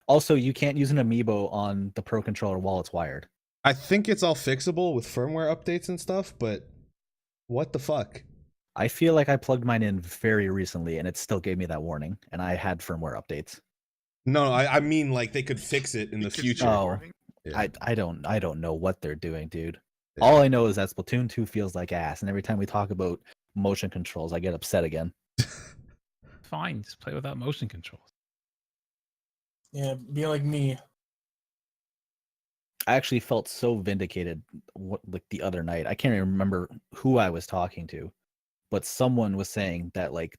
Also, you can't use an amiibo on the Pro Controller while it's wired. I think it's all fixable with firmware updates and stuff, but what the fuck? I feel like I plugged mine in very recently and it still gave me that warning, and I had firmware updates. No, I mean like they could fix it in the It gives you future. a Oh. warning. Yeah. I don't know what they're doing, dude. All I know is that Splatoon 2 feels like ass, and every time we talk about motion controls, I get upset again. Fine, just play without motion controls. Yeah, be like me. I actually felt so vindicated like the other night. I can't even remember who I was talking to, but someone was saying that like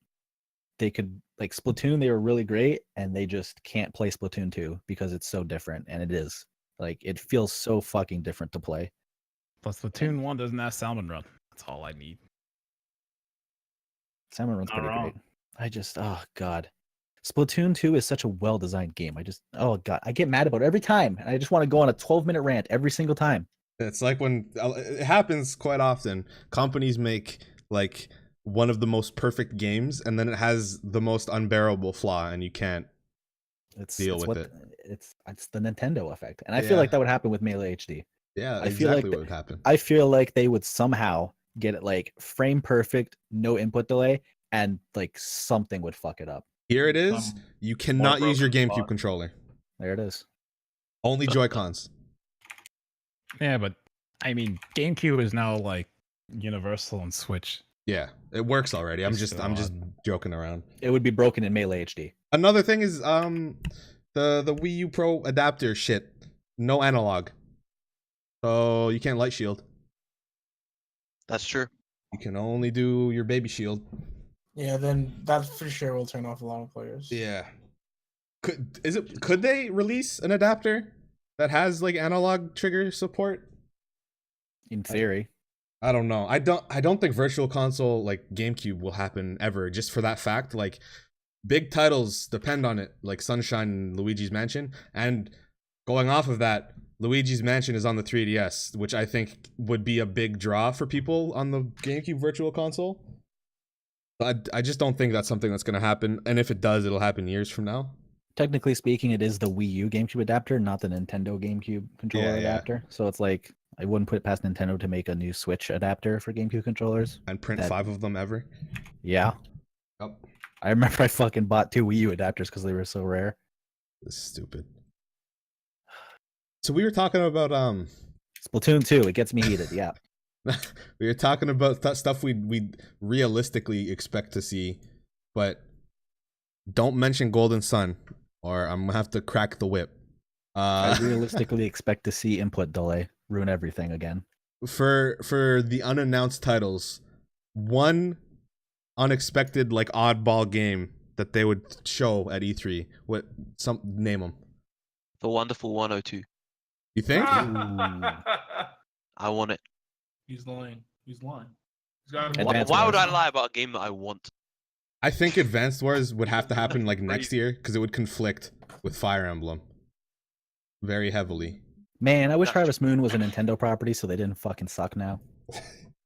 they could like Splatoon, they were really great, and they just can't play Splatoon 2 because it's so different, and it is. Like it feels so fucking different to play. Plus, Splatoon 1 doesn't have Salmon Run. That's all I need. Salmon Run's Not pretty wrong. great. I just oh god. Splatoon 2 is such a well-designed game. I just oh god, I get mad about it every time, and I just want to go on a 12-minute rant every single time. It's like when it happens quite often. Companies make like one of the most perfect games, and then it has the most unbearable flaw, and you can't deal with it. It's the Nintendo effect, and I feel Yeah. like that would happen with Melee HD. Yeah, I feel like exactly what would happen. I feel like they would somehow get it like frame perfect, no input delay, and like something would fuck it up. Here it is. Some You cannot use your broken GameCube spot. controller. There it is. Only Joy-Cons. Yeah, but I mean, GameCube is now like universal on Switch. Yeah, it works already. I'm It's just so joking around. It would be broken in Melee HD. Another thing is the Wii U Pro adapter shit. No analog. So you can't light shield. That's true. You can only do your baby shield. Yeah, then that for sure will turn off a lot of players. Yeah. Could they release an adapter that has like analog trigger support? In theory. I don't know. I don't think Virtual Console like GameCube will happen ever, just for that fact. Like big titles depend on it, like Sunshine and Luigi's Mansion. And going off of that, Luigi's Mansion is on the 3DS, which I think would be a big draw for people on the GameCube Virtual Console. But I just don't think that's something that's gonna happen. And if it does, it'll happen years from now. Technically speaking, it is the Wii U GameCube adapter, not the Nintendo GameCube controller Yeah, yeah. adapter. So it's like I wouldn't put it past Nintendo to make a new Switch adapter for GameCube controllers. And print That- 5 of them ever. Yeah. Yep. I remember I fucking bought 2 Wii U adapters because they were so rare. This is stupid. So we were talking about Splatoon 2, it gets me heated, yeah. we were talking about stuff we'd realistically expect to see, but don't mention Golden Sun, or I'm gonna have to crack the whip. I realistically expect to see input delay ruin everything again. For the unannounced titles, one unexpected like oddball game that they would show at E3. Name them? The Wonderful 102. You think? I want it. He's lying. He's lying. He's got And Why, Advance why would I Wars. lie about a game that I want? I think Advanced Wars would have to happen like next year because it would conflict with Fire Emblem very heavily. Man, I wish That's- Harvest Moon was a Nintendo property so they didn't fucking suck now.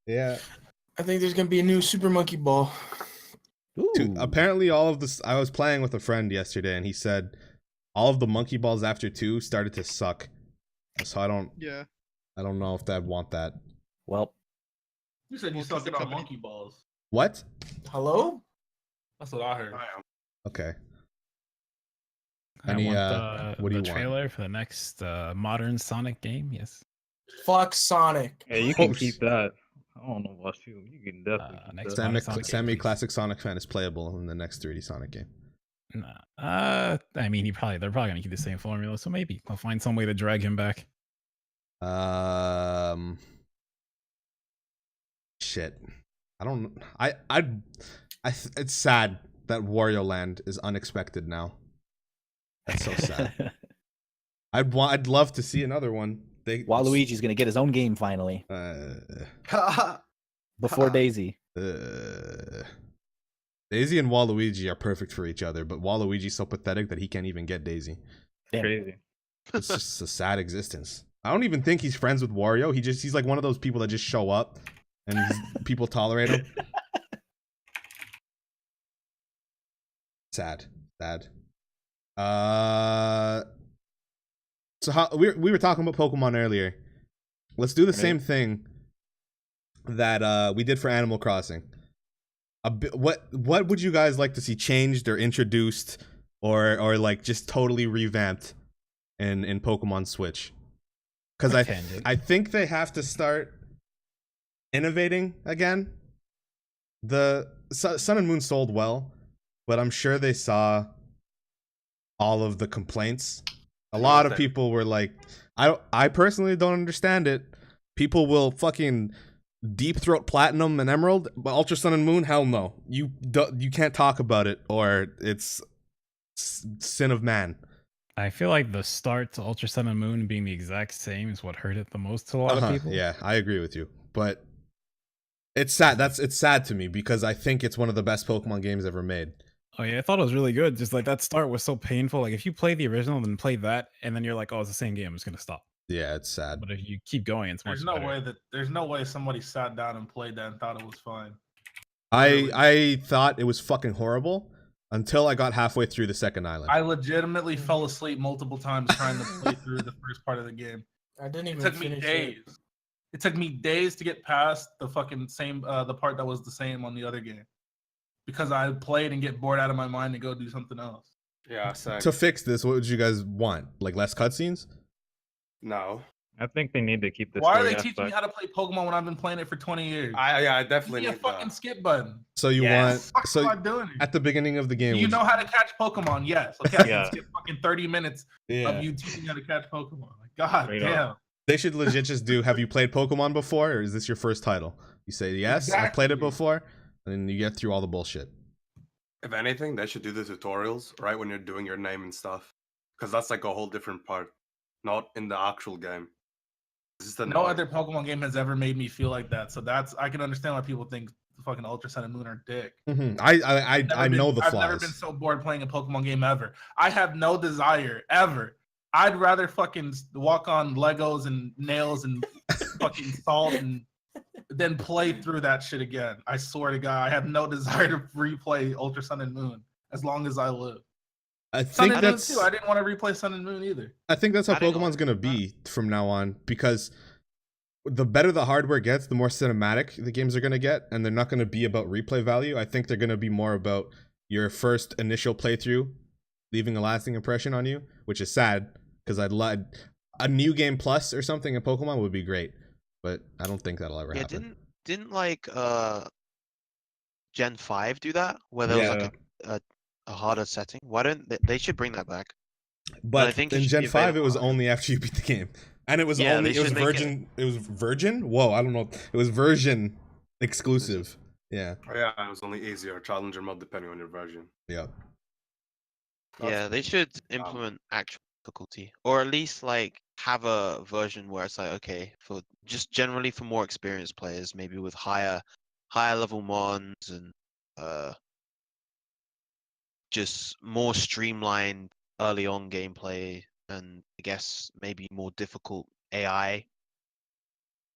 Yeah. I think there's gonna be a new Super Monkey Ball. Dude, apparently all of this, I was playing with a friend yesterday and he said all of the monkey balls after 2 started to suck. So I don't Yeah. know if I'd want that. Well, You said you Well, 'cause sucked the it on company- monkey balls. What? Hello? That's what I heard. Okay. I Any, want what do the you want? trailer for the next modern Sonic game. Yes. Fuck Sonic. Yeah, you can Oh, keep that. I don't know about you. You can definitely keep next that. Sonic game, Sammy please. Classic Sonic fan is playable in the next 3D Sonic game. Nah. I mean, they're probably gonna keep the same formula, so maybe I'll find some way to drag him back. Shit. I don't. It's sad that Wario Land is unexpected now. That's so sad. I'd love to see another one. Waluigi's gonna get his own game finally before Daisy. Daisy and Waluigi are perfect for each other, but Waluigi's so pathetic that he can't even get Daisy. Damn. Crazy. It's just a sad existence. I don't even think he's friends with Wario. He's like one of those people that just show up and people tolerate him. Sad. So how we were talking about Pokemon earlier. Let's do the same thing that we did for Animal Crossing. What would you guys like to see changed or introduced or like just totally revamped in Pokemon Switch? Because I think they have to start innovating again. The Sun and Moon sold well, but I'm sure they saw all of the complaints. A lot of people were like, I personally don't understand it. People will fucking deep throat platinum and emerald, but Ultra Sun and Moon, hell no. You can't talk about it, or it's sin of man. I feel like the start to Ultra Sun and Moon being the exact same is what hurt it the most to a lot of people. Yeah, I agree with you, but it's sad. It's sad to me because I think it's one of the best Pokemon games ever made. Oh yeah, I thought it was really good. Just like that start was so painful. Like if you play the original and then play that, and then you're like, oh, it's the same game, I'm just gonna stop. Yeah, it's sad. But if you keep going, it's much better. There's no way somebody sat down and played that and thought it was fine. I thought it was fucking horrible until I got halfway through the second island. I legitimately fell asleep multiple times trying to play through the first part of the game. I didn't even. It took me finish days. It took me days to get past the fucking same the part that was the same on the other game, because I played and get bored out of my mind and go do something else. Yeah, same. To fix this, what would you guys want? Like less cutscenes? No. I think they need to keep this. Why are they teaching me how to play Pokemon when I've been playing it for 20 years? I definitely Give me a fucking skip button. So you Yes. want? So What am I doing? at the beginning of the game, Do you would know how to catch Pokemon? Yes. Okay, I Yeah. can skip fucking 30 minutes Yeah. of you teaching how to catch Pokemon. Like, God Straight damn. up. They should legit just do. Have you played Pokemon before, or is this your first title? You say yes, I've played it Exactly. before, and then you get through all the bullshit. If anything, they should do the tutorials right when you're doing your name and stuff, because that's like a whole different part, not in the actual game. This is the No other Pokemon game has ever made me feel like that. So I can understand why people think the fucking Ultra Sun and Moon are dick. I know the I've never been flaws. so bored playing a Pokemon game ever. I have no desire ever. I'd rather fucking walk on Legos and nails and fucking salt and then play through that shit again. I swear to God, I have no desire to replay Ultra Sun and Moon as long as I live. I Sun think and Moon that's. too. I didn't want to replay Sun and Moon either. I think that's how I didn't Pokemon's gonna be from now on, because the better the hardware gets, the more cinematic the games are gonna get, and they're not gonna be about replay value. I think they're gonna be more about your first initial playthrough, leaving a lasting impression on you, which is sad because I'd like a new game plus or something in Pokemon would be great, but I don't think that'll ever Yeah, happen. didn't like Gen 5 do that? Where there was like a harder setting? Why don't they should bring that back? But I think it in should Gen be 5 it was available. only after you beat the game. And it was Yeah, only they it was should make virgin it was virgin? Whoa, I don't know. It was version exclusive. Yeah. Oh, yeah, it was only easier challenger mode depending on your version. Yeah. Yeah, they should implement actual difficulty, or at least like have a version where it's like, okay, for just generally for more experienced players, maybe with higher level mons and just more streamlined early on gameplay, and I guess maybe more difficult AI.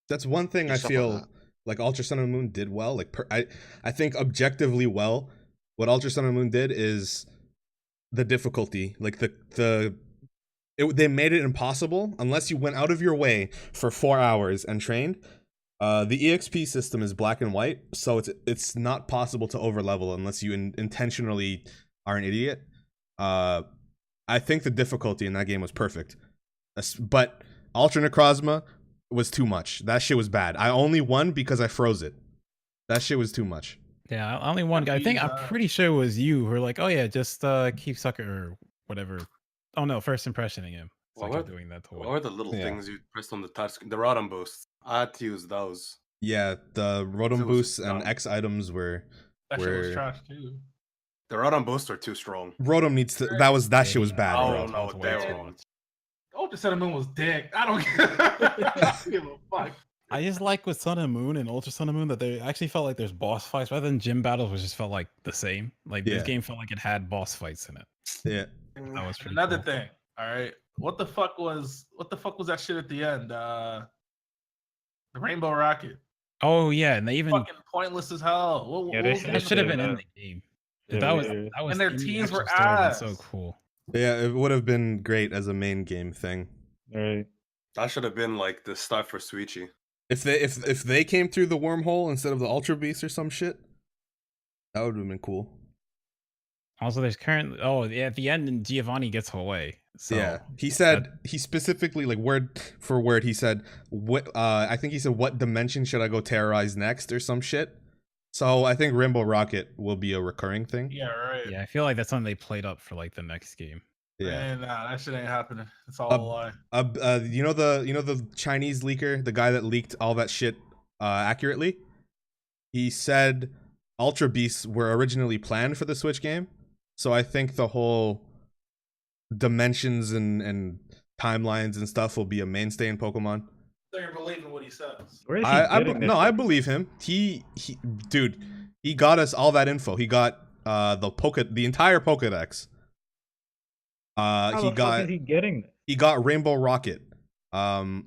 That's one thing Do I stuff feel like that. like Ultra Sun and Moon did well. Like I think objectively well, what Ultra Sun and Moon did is the difficulty. Like they made it impossible unless you went out of your way for 4 hours and trained. The EXP system is black and white, so it's not possible to overlevel unless you intentionally are an idiot. I think the difficulty in that game was perfect, but Ultra Necrozma was too much. That shit was bad. I only won because I froze it. That shit was too much. Yeah, only one guy. I think I'm pretty sure it was you who were like, "Oh yeah, just keep sucker or whatever." Oh no, first impressioning him. It's What like were- you're doing that to What were the little Yeah. things you pressed on the touchscreen? The Rotom boosts. I had to use those. Yeah, the Rotom It was boosts and dumb. X items were That shit was were trash too. The Rotom boosts are too strong. Rotom needs to. That shit was bad, Oh bro. no, That's they way too were. much. Ultra Sun and Moon was dick. I don't I don't give a fuck. I just like with Sun and Moon and Ultra Sun and Moon that they actually felt like there's boss fights rather than gym battles, which just felt like the same. Like Yeah. this game felt like it had boss fights in it. Yeah. That was pretty Another cool. thing. All right. What the fuck was that shit at the end? The Rainbow Rocket. Oh yeah, and they even Fucking pointless as hell. Yeah, What they was should that should have Yeah, been in yeah. the game. Yeah, That was yeah. that was And their in the teams actual were story, that's so ass. cool. Yeah, it would have been great as a main game thing. Right. That should have been like the stuff for Suichi. If they came through the wormhole instead of the Ultra Beast or some shit, that would have been cool. Also, there's currently at the end, and Giovanni gets away. So yeah, he said he specifically like word for word. He said what? I think he said what dimension should I go terrorize next or some shit. So I think Rainbow Rocket will be a recurring thing. Yeah, right. yeah, I feel like that's something they played up for like the next game. Yeah. Man, nah, that shit ain't happening. It's all a lie. You know the Chinese leaker, the guy that leaked all that shit accurately. He said Ultra Beasts were originally planned for the Switch game, so I think the whole dimensions and timelines and stuff will be a mainstay in Pokemon. So you're believing what he says. Where is he I getting this no, I from? believe him. He dude, he got us all that info. He got the entire Pokedex. How He the fuck got is he getting this? he got Rainbow Rocket.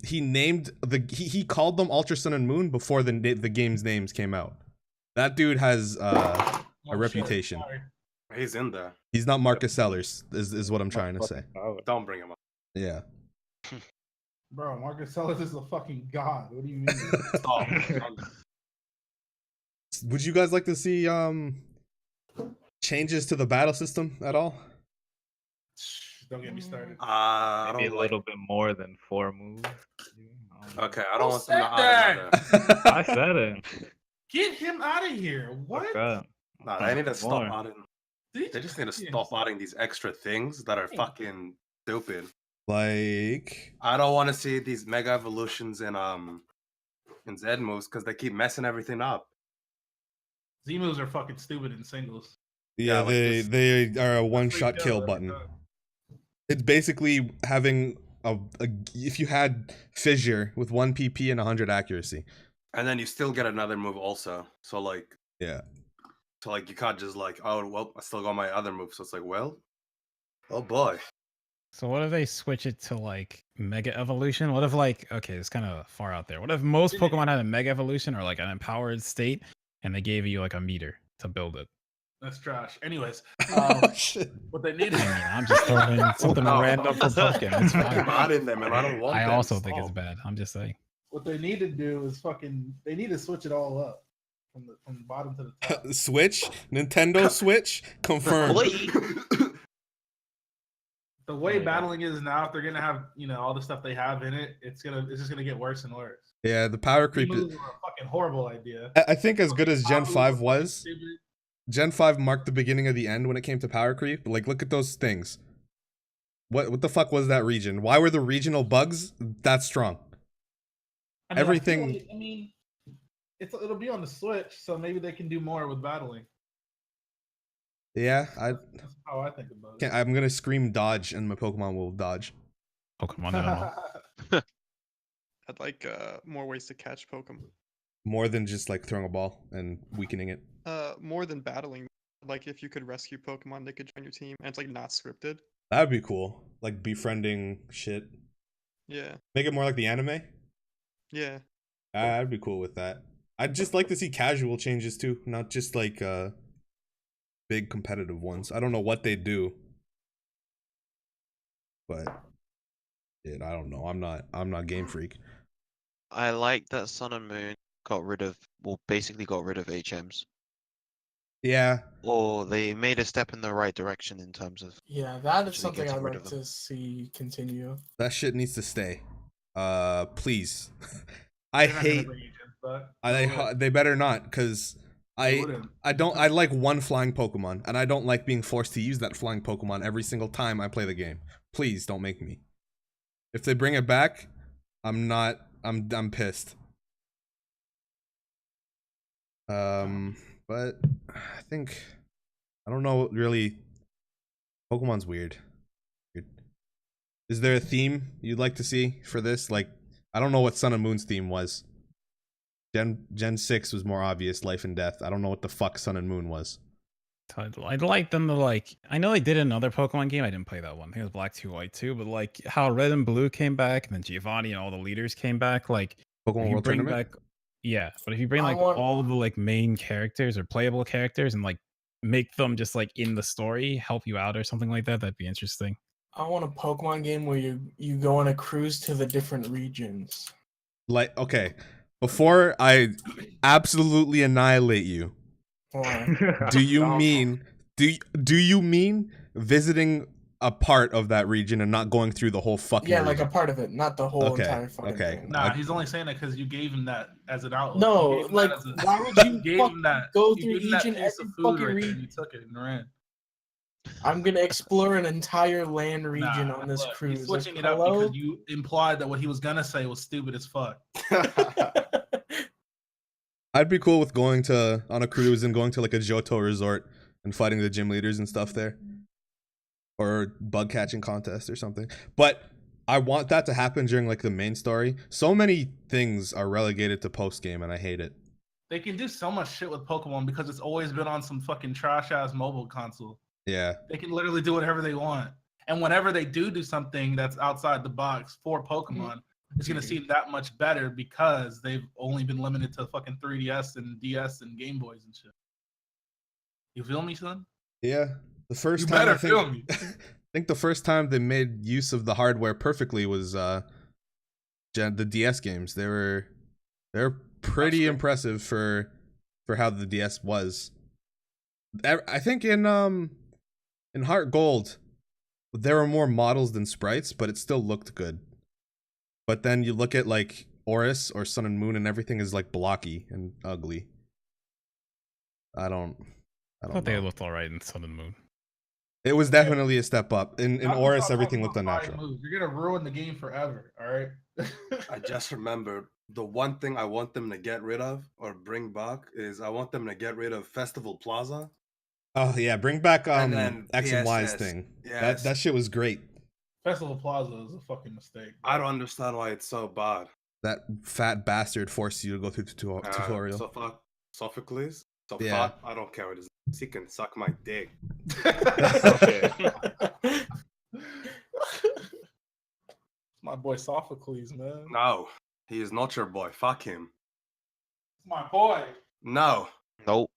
He named he called them Ultra Sun and Moon before the game's names came out. That dude has Oh, shit, reputation. sorry. He's in there. He's not Marcus Sellers, is what I'm trying to say. Don't bring him up. Yeah. Bro, Marcus Sellers is a fucking god. What do you mean? Stop. Would you guys like to see changes to the battle system at all? Don't get me started. I Maybe don't a little bit more than 4 moves. Okay, I don't Who want them to said add another. I said it. Get him out of here. What? Fuck up. Nah, they need to stop More. adding. They just need to stop adding these extra things that are fucking stupid. Like I don't want to see these mega evolutions in Z moves because they keep messing everything up. Z moves are fucking stupid in singles. yeah, like this- they are a Free one-shot kill every button. time. It's basically having a if you had Fissure with 1 PP and 100 accuracy. And then you still get another move also. So like Yeah. you can't just like, oh well, I still got my other move. So it's like, well, oh boy. So what if they switch it to like Mega Evolution? What if like okay, it's kind of far out there. What if most Pokemon had a Mega Evolution or like an empowered state, and they gave you like a meter to build it? That's trash. Anyways, Shit. what they need I mean, I'm just throwing in something No. random for Pokemon. It's I'm fine. not in them, and I don't want. I them. also think it's Stop. bad. I'm just saying. what they need to do is they need to switch it all up from the bottom to the top. Switch, Nintendo Switch, confirmed. The way Yeah. battling is now, if they're gonna have all the stuff they have in it, it's just gonna get worse and worse. Yeah, the power Z creep. moves were a fucking horrible idea. I think as good as Gen 5 was, Stupid. Gen 5 marked the beginning of the end when it came to power creep. Like, look at those things. What the fuck was that region? Why were the regional bugs that strong? I mean, Everything- I mean, it'll be on the Switch, so maybe they can do more with battling. Yeah, That's how I think about it. I'm gonna scream dodge and my Pokemon will dodge. Pokemon, I don't know. I'd like more ways to catch Pokemon. More than just like throwing a ball and weakening it. More than battling. Like if you could rescue Pokemon, they could join your team, and it's like not scripted. That'd be cool. Like befriending shit. Yeah, Make it more like the anime. yeah. I'd be cool with that. I'd just like to see casual changes too, not just like big competitive ones. I don't know what they do. But dude, I don't know. I'm not Game Freak. I like that Sun and Moon basically got rid of HMs. Yeah. Or they made a step in the right direction in terms of Yeah, that is actually something getting I'd rid like of them. to see continue. That shit needs to stay. Please. They're I not gonna hate bring agents back. they better not, cause They I wouldn't. I like one flying Pokemon, and I don't like being forced to use that flying Pokemon every single time I play the game. Please don't make me. If they bring it back, I'm pissed. But I think I don't know really. Pokemon's weird. Is there a theme you'd like to see for this? Like, I don't know what Sun and Moon's theme was. Gen 6 was more obvious, life and death. I don't know what the fuck Sun and Moon was. I'd like them to like. I know they did another Pokemon game. I didn't play that one. I think it was Black 2 White 2. But like how Red and Blue came back, and then Giovanni and all the leaders came back. Like Pokemon if you World bring Tournament? back, yeah. But if you bring I like want- all of the like main characters or playable characters and like make them just like in the story, help you out or something like that, that'd be interesting. I want a Pokemon game where you go on a cruise to the different regions. Like, okay, before I absolutely annihilate you, Why? do you mean do you mean visiting a part of that region and not going through the whole fucking. Yeah, like a region. part of it, not the whole Okay, entire fucking okay. thing. Nah, I- he's only saying that because you gave him that as an outlet. No, You gave him like, that as a- why would you gave fuck him that? go you through gave him that each and piece every of food fucking right there, region? and you took it and ran. I'm gonna explore an entire land region Nah, on this look, cruise. He's switching Like, it up hello? because you implied that what he was gonna say was stupid as fuck. I'd be cool with going on a cruise and going to like a Johto resort and fighting the gym leaders and stuff there, or bug catching contest or something. But I want that to happen during like the main story. So many things are relegated to post game, and I hate it. They can do so much shit with Pokemon because it's always been on some fucking trash ass mobile console. Yeah, They can literally do whatever they want. And whenever they do something that's outside the box for Pokemon, it's gonna seem that much better because they've only been limited to fucking 3DS and DS and Game Boys and shit. You feel me, son? yeah. The first You time better I think, feel me. I think the first time they made use of the hardware perfectly was the DS games. They're pretty impressive for how the DS was. I think in Heart Gold there were more models than sprites, but it still looked good. But then you look at like Oris or Sun and Moon, and everything is like blocky and ugly. I don't thought they know. looked alright in Sun and Moon. It was definitely a step up. In I'm Oris, talking everything about looked fire unnatural. moves. You're gonna ruin the game forever. All right. I just remembered the one thing I want them to get rid of or bring back is I want them to get rid of Festival Plaza. Oh yeah, bring back And then X and Y's PSS. thing. Yes. That shit was great. Festival Plaza is a fucking mistake. I don't understand why it's so bad. That fat bastard forced you to go through the tutorial. Sophocles? So Yeah. fat? I don't care what it is. He can suck my dick. My boy Sophocles, man. No, he is not your boy. Fuck him. My boy. No, Nope.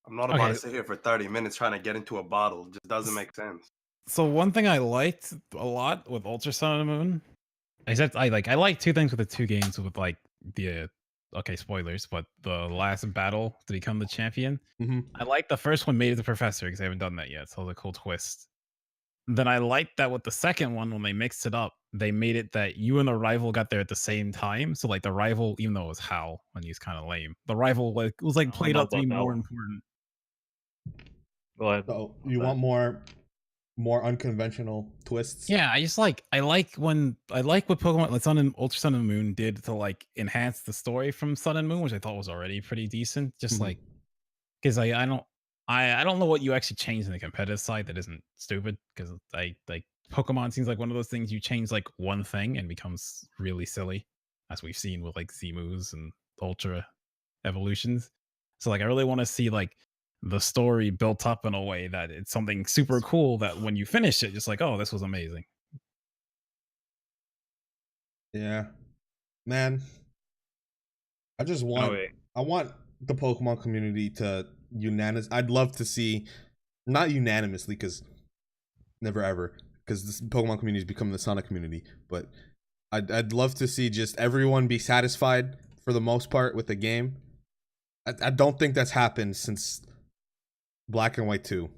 I'm not about Okay. to sit here for 30 minutes trying to get into a bottle. It just doesn't make sense. So one thing I liked a lot with Ultra Sun and Moon, except I like two things with the two games with like the okay, spoilers, but the last battle to become the champion. Mhm. I like the first one made it the professor because I haven't done that yet, so it was a cool twist. Then I liked that with the second one when they mixed it up, they made it that you and the rival got there at the same time. So like the rival, even though it was Hal and he's kind of lame, the rival like was like I don't played know out to be about that more one. important. Go ahead. So you want more unconventional twists? Yeah, I like what Pokemon like Sun and Ultra Sun and Moon did to like enhance the story from Sun and Moon, which I thought was already pretty decent. Just Mhm. like because I don't know what you actually changed in the competitive side that isn't stupid because I like Pokemon seems like one of those things you change like one thing and becomes really silly, as we've seen with like Z-Moves and Ultra evolutions. So like I really want to see like the story built up in a way that it's something super cool that when you finish it, just like, oh, this was amazing. Yeah. Man. I just want wait. I want the Pokemon community to I'd love to see, not unanimously, because never ever, because this Pokemon community has become the Sonic community, but I'd love to see just everyone be satisfied for the most part with the game. I don't think that's happened since Black and White 2.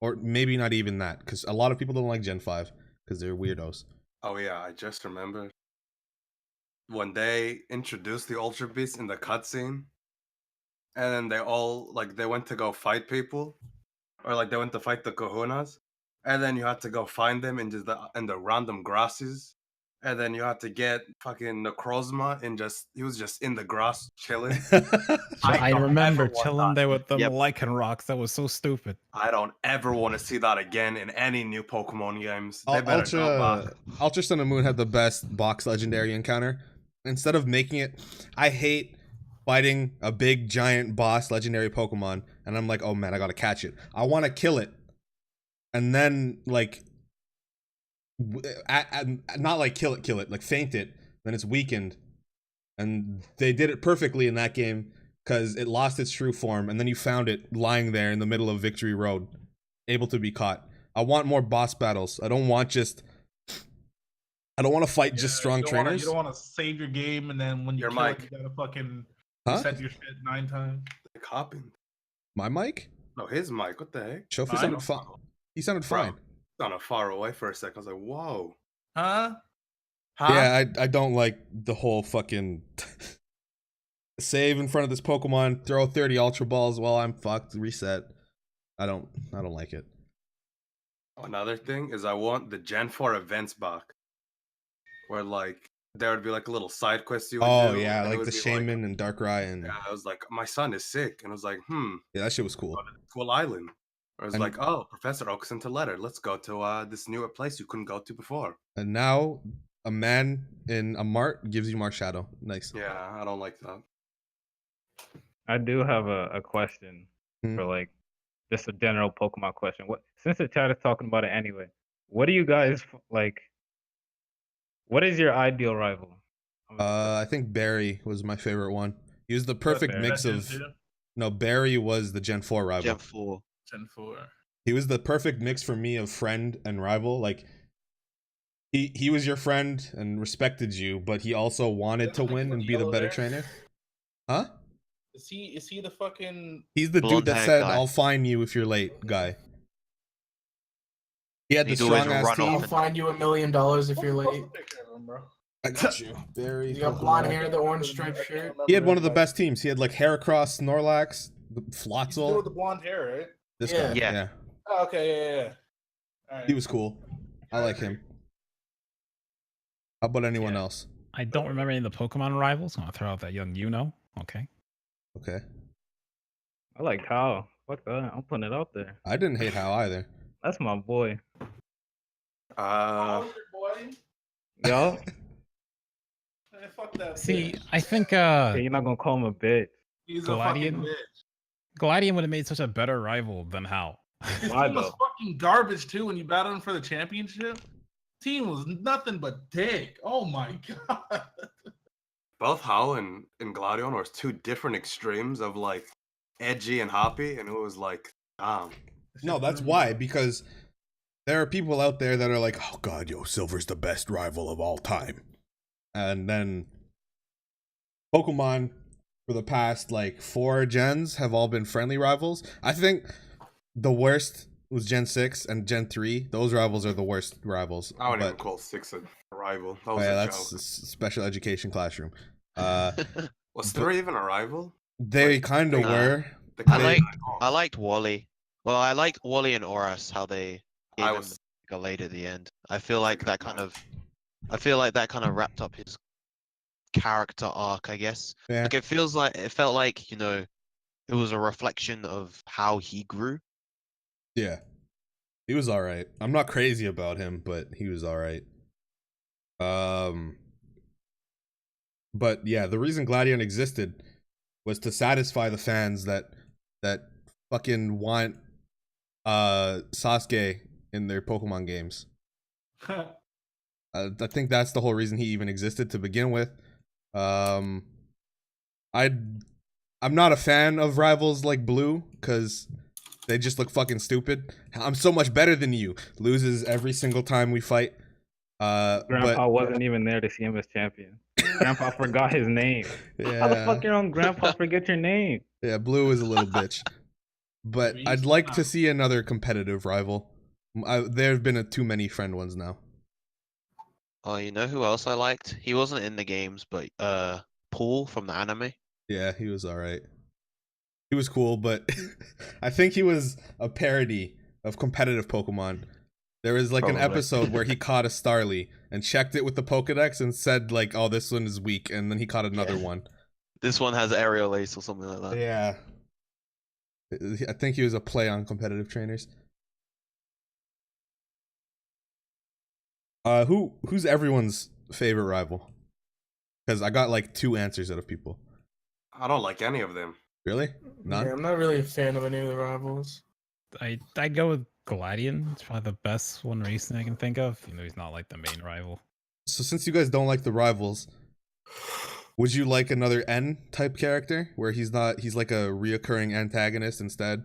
Or maybe not even that, because a lot of people don't like Gen 5, because they're weirdos. Oh yeah, I just remembered when they introduced the Ultra Beasts in the cutscene, and then they went to go fight people, or like they went to fight the Kahunas, and then you had to go find them in the random grasses, and then you had to get fucking Necrozma he was just in the grass chilling. I don't remember ever want chilling that. there with them Yep. Lycan rocks. That was so stupid. I don't ever want to see that again in any new Pokemon games. They better go back. Ultra Sun and Moon had the best box legendary encounter. Instead of making it, I hate fighting a big giant boss legendary Pokemon, and I'm like, oh man, I gotta catch it. I want to kill it, and then like, not like kill it, like faint it. Then it's weakened, and they did it perfectly in that game because it lost its true form, and then you found it lying there in the middle of Victory Road, able to be caught. I want more boss battles. I don't want to fight just strong trainers. You don't want to save your game and then when you Your kill mic. it, you gotta fucking Huh? reset your shit 9 times. Like hopping. My mic? No, his mic. What the heck? Trophy Mine? sounded fine. He sounded Bro, fine. sounded far away for a second. I was like, whoa. Huh? Yeah, I don't like the whole fucking save in front of this Pokemon, throw 30 Ultra Balls while I'm fucked, reset. I don't like it. Another thing is I want the Gen 4 events back. Where like there would be like a little side quest you would Oh do. yeah, and it like would the be Shaman and Darkrai and Yeah, I was like, my son is sick. And I was like, yeah, that shit was cool. go to Cool Island. I was And- like, oh, Professor Oak sent a letter. Let's go to this newer place you couldn't go to before. And now a man in a mart gives you Marshadow. Nice. Yeah, I don't like that. I do have a question for like just a general Pokemon question. What since the chat is talking about it anyway, what do you guys like? What is your ideal rival? I think Barry was my favorite one. He was the perfect Barry? mix Gen of 2? no, Barry was the Gen 4 rival. Gen 4. Gen 4. He was the perfect mix for me of friend and rival. Like he was your friend and respected you, but he also wanted to win and be the Yellow better there? trainer. Huh? Is he the fucking He's the dude Blonde that hair said, guy. "I'll fine you if you're late," guy. He had the He'd always strong ass run team. I'll find you $1 million if you're late. I got you, Barry. You got blonde hair, the orange striped shirt. He had one of the best teams. He had like Heracross, Snorlax, the He's the dude with Floatzel. the blonde hair, right? This Yeah. guy, Yeah. yeah, Oh, okay, yeah. All right. he was cool. I like him. How about anyone else? I don't remember any of the Pokemon rivals. I'm gonna throw out that young Yuno. Okay. Okay, I like Kyle. Fuck that. I'm putting it out there. I didn't hate Hal either. That's my boy. Uh, boy. Yo, Man, fuck that. See, bitch. I think okay, you're not gonna call him a bitch. He's a fucking Gladian? bitch. Gladian would have made such a better rival than Hal. His Why team was though? fucking garbage too when you battled him for the championship. Team was nothing but dick. Oh my god. both Hal and Gladion were two different extremes of like edgy and happy, and it was like, damn. No, that's why, because there are people out there that are like, "Oh God, yo, Silver's the best rival of all time," and then Pokemon for the past like 4 gens have all been friendly rivals. I think the worst was Gen 6 and Gen 3. Those rivals are the worst rivals. I wouldn't even but- call 6 a rival. That Oh, was yeah, a that's a joke. special education classroom. Was 3 even a rival? They Like, kind of they- were. They I kinda like died off. I liked Wally. Well, I liked Wally and Oras, how they gave I him was- a late at the end. I feel like that kind of wrapped up his character arc, I guess. Yeah. Like it felt like, it was a reflection of how he grew. Yeah. He was all right. I'm not crazy about him, but he was all right. But yeah, the reason Gladion existed was to satisfy the fans that fucking want Sasuke in their Pokemon games. I think that's the whole reason he even existed to begin with. I'm not a fan of rivals like Blue because they just look fucking stupid. I'm so much better than you. Loses every single time we fight. Grandpa wasn't even there to see him as champion. Grandpa forgot his name. How the fuck your own grandpa forget your name? Yeah, Blue is a little bitch. But I'd like to see another competitive rival. There have been too many friend ones now. Oh, you know who else I liked? He wasn't in the games, but Paul from the anime. Yeah, he was alright. He was cool, but I think he was a parody of competitive Pokemon. There was like an Probably. episode where he caught a Starly and checked it with the Pokedex and said like, "Oh, this one is weak," and then he caught another Yeah. one. This one has Aerial Ace or something like that. Yeah. I think he was a play on competitive trainers. Who's everyone's favorite rival? Because I got like 2 answers out of people. I don't like any of them. Really? None? Yeah, I'm not really a fan of any of the rivals. I'd go with Gladion. It's probably the best one recent I can think of. He's not like the main rival. So since you guys don't like the rivals, would you like another N type character where he's like a reoccurring antagonist instead?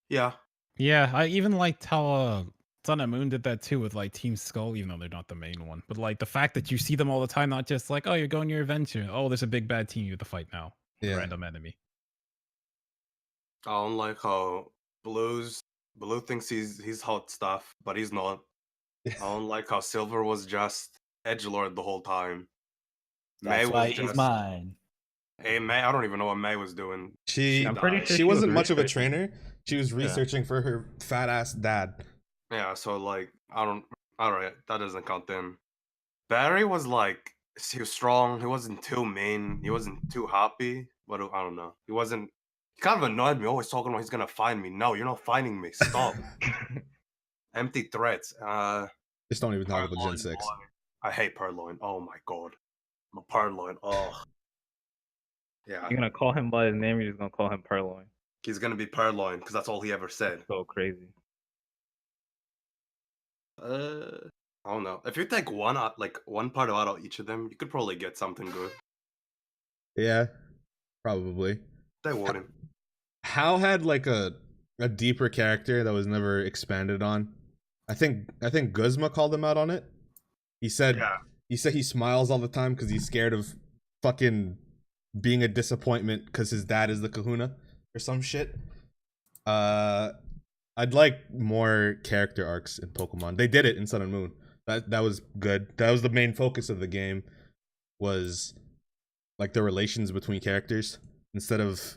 Yeah. Yeah, I even liked how Sun and Moon did that too with like Team Skull, even though they're not the main one. But like the fact that you see them all the time, not just like, oh, you're going your adventure. Oh, there's a big bad team you have to fight now. Yeah. Random enemy. I don't like how Blue's Blue thinks he's hot stuff, but he's not. I don't like how Silver was just edgelord the whole time. That's May why was he's just mine. Hey May, I don't even know what May was doing. I'm pretty died. sure she she was wasn't much of a researching. trainer. She was researching for her fat ass dad. Yeah, so like alright, that doesn't count then. Barry was like he was strong, he wasn't too mean, he wasn't too happy, but I don't know. He kind of annoyed me, always talking about he's gonna find me. No, you're not finding me. Stop. Empty threats. Just don't even talk about Gen Purloin 6. boy. I hate Purloin. Oh my god. I'm a Purloin. Oh. Yeah. You're gonna call him by his name. You're just gonna call him Purloin. He's gonna be Purloin because that's all he ever said. So crazy. I don't know. If you take one out, like one part out of each of them, you could probably get something good. Yeah, probably. They wouldn't. Hal had like a deeper character that was never expanded on. I think Guzma called him out on it. He said he smiles all the time because he's scared of fucking being a disappointment because his dad is the Kahuna or some shit. I'd like more character arcs in Pokemon. They did it in Sun and Moon. That was good. That was the main focus of the game, was like the relations between characters. Instead of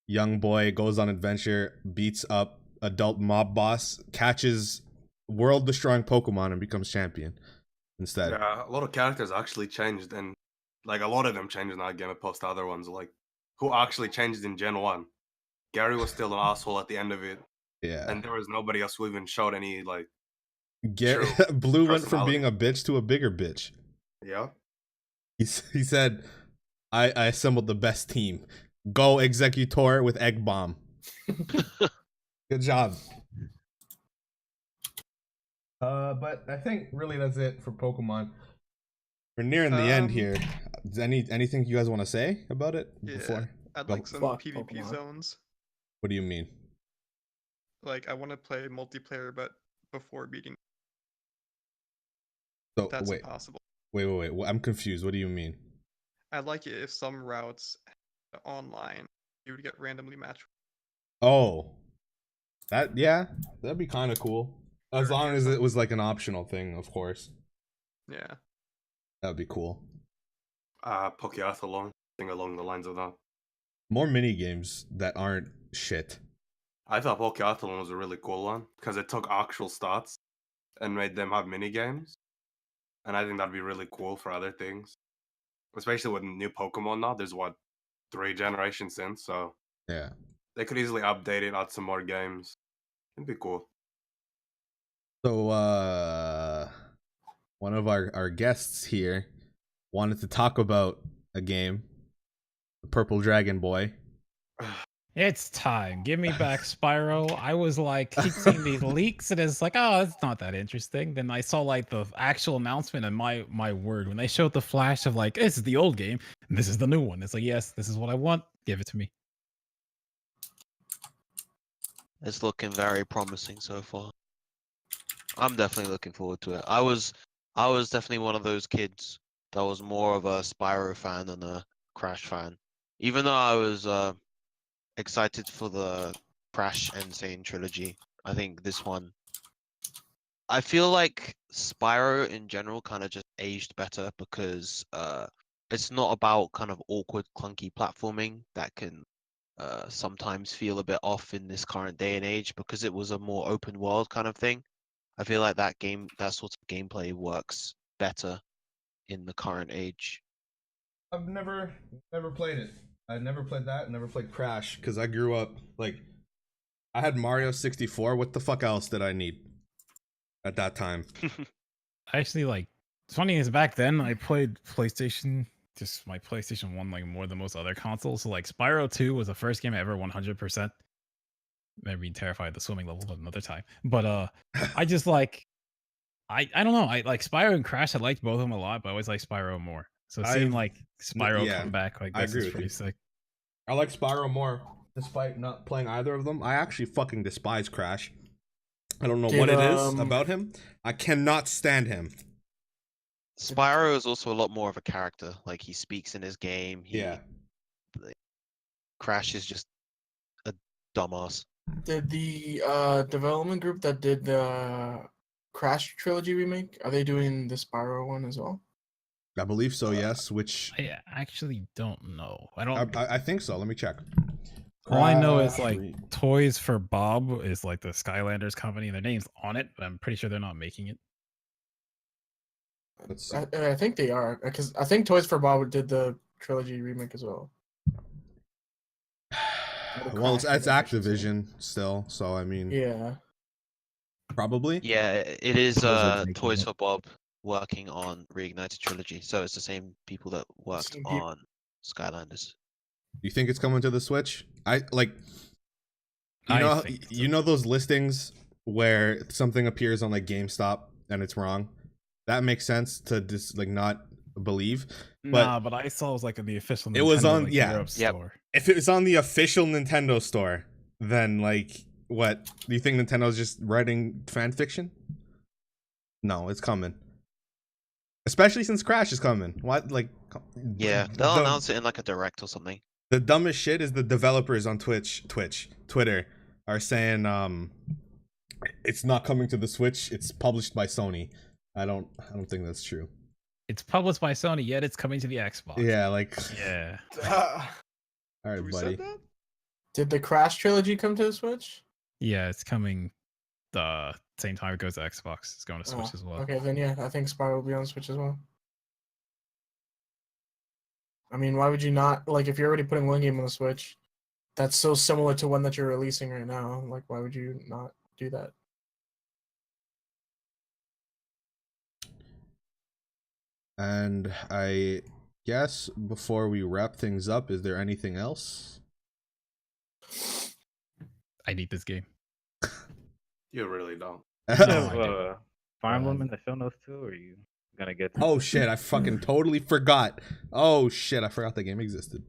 young boy goes on adventure, beats up adult mob boss, catches world destroying Pokemon and becomes champion instead. Yeah, a lot of characters actually changed, and like a lot of them changed in that game opposed to other ones. Like who actually changed in Gen 1? Gary was still an asshole at the end of it. Yeah. And there was nobody else who even showed any like Blue went from being a bitch to a bigger bitch. Yeah. He said, I assembled the best team. Go Executor with Egg Bomb. Good job. But I think really that's it for Pokemon. We're nearing the end here. Is anything you guys want to say about it before? I'd like some PvP Pokemon. zones. What do you mean? Like I want to play multiplayer, but before beating. So That's wait, impossible. wait. I'm confused. What do you mean? I'd like it if some routes online you would get randomly matched. Oh, that'd be kind of cool. As long as it was like an optional thing, of course. Yeah. That'd be cool. Pokeathlon, thing along the lines of that. More mini games that aren't shit. I thought Pokeathlon was a really cool one because it took actual stats and made them have mini games, and I think that'd be really cool for other things, especially with new Pokemon now. There's 3 generations since, so yeah, they could easily update it, add some more games. It'd be cool. So one of our guests here wanted to talk about a game, the Purple Dragon Boy. It's time. Give me back Spyro. I was like, keep seeing these leaks, and it's like, oh, it's not that interesting. Then I saw like the actual announcement, and my word, when they showed the flash of like, this is the old game, and this is the new one. It's like, yes, this is what I want. Give it to me. It's looking very promising so far. I'm definitely looking forward to it. I was definitely one of those kids that was more of a Spyro fan than a Crash fan. Even though I was excited for the Crash Insane trilogy, I think this one, I feel like Spyro in general kind of just aged better because it's not about kind of awkward, clunky platforming that can sometimes feel a bit off in this current day and age, because it was a more open world kind of thing. I feel like that sort of gameplay works better in the current age. I've never played it. I never played that. Never played Crash because I grew up like I had Mario 64. What the fuck else did I need at that time? Actually, like, it's funny is back then I played PlayStation, just my PlayStation 1 like more than most other consoles. So like Spyro 2 was the first game I ever 100%. Maybe being terrified of the swimming level, but another time. But I just like I don't know. I like Spyro and Crash. I liked both of them a lot, but I always like Spyro more. So seeing like Spyro come back like I this agree is with pretty you. sick. I like Spyro more, despite not playing either of them. I actually fucking despise Crash. I don't know what it is about him. I cannot stand him. Spyro is also a lot more of a character. Like, he speaks in his game. Crash is just a dumbass. Did the development group that did the Crash Trilogy remake, are they doing the Spyro one as well? I believe so. Yes. Which I actually don't know. I don't. I think so. Let me check. All I know is Crash like re- Toys for Bob is like the Skylanders company. Their name's on it, but I'm pretty sure they're not making it. Let's see. I think they are, because I think Toys for Bob did the trilogy remake as well. The Well, it's Crash remake, I should say. Activision still, so I mean, Yeah. probably. Yeah, it is Blizzard's making Toys it. for Bob working on Reignited Trilogy, so it's the same people that worked Same peop- on Skylanders. You think it's coming to the Switch? I like. You I know, think you know those listings where something appears on like GameStop and it's wrong. That makes sense to just like not believe. But Nah, but I saw it was like in the official. It was Nintendo, on- like, yeah. Europe Yep. store. if it was on the official Nintendo store, then like, what do you think Nintendo's just writing fan fiction? No, it's coming. Especially since Crash is coming. What like? Yeah, they'll the- announce it in like a direct or something. The dumbest shit is the developers on Twitter are saying it's not coming to the Switch. It's published by Sony. I don't think that's true. It's published by Sony, yet it's coming to the Xbox. Yeah, like Yeah. all right, Who buddy. said that? Did the Crash Trilogy come to the Switch? Yeah, it's coming the same time it goes to Xbox. It's going to Switch Oh, as well. Okay, then yeah, I think Spyro will be on Switch as well. I mean, why would you not, like, if you're already putting one game on the Switch, that's so similar to one that you're releasing right now, like, why would you not do that? And I guess before we wrap things up, is there anything else? I need this game. You really don't. You No, have, I do. Fire Emblem in the show notes too, or are you gonna get? To Oh shit, I fucking totally forgot. Oh shit, I forgot the game existed.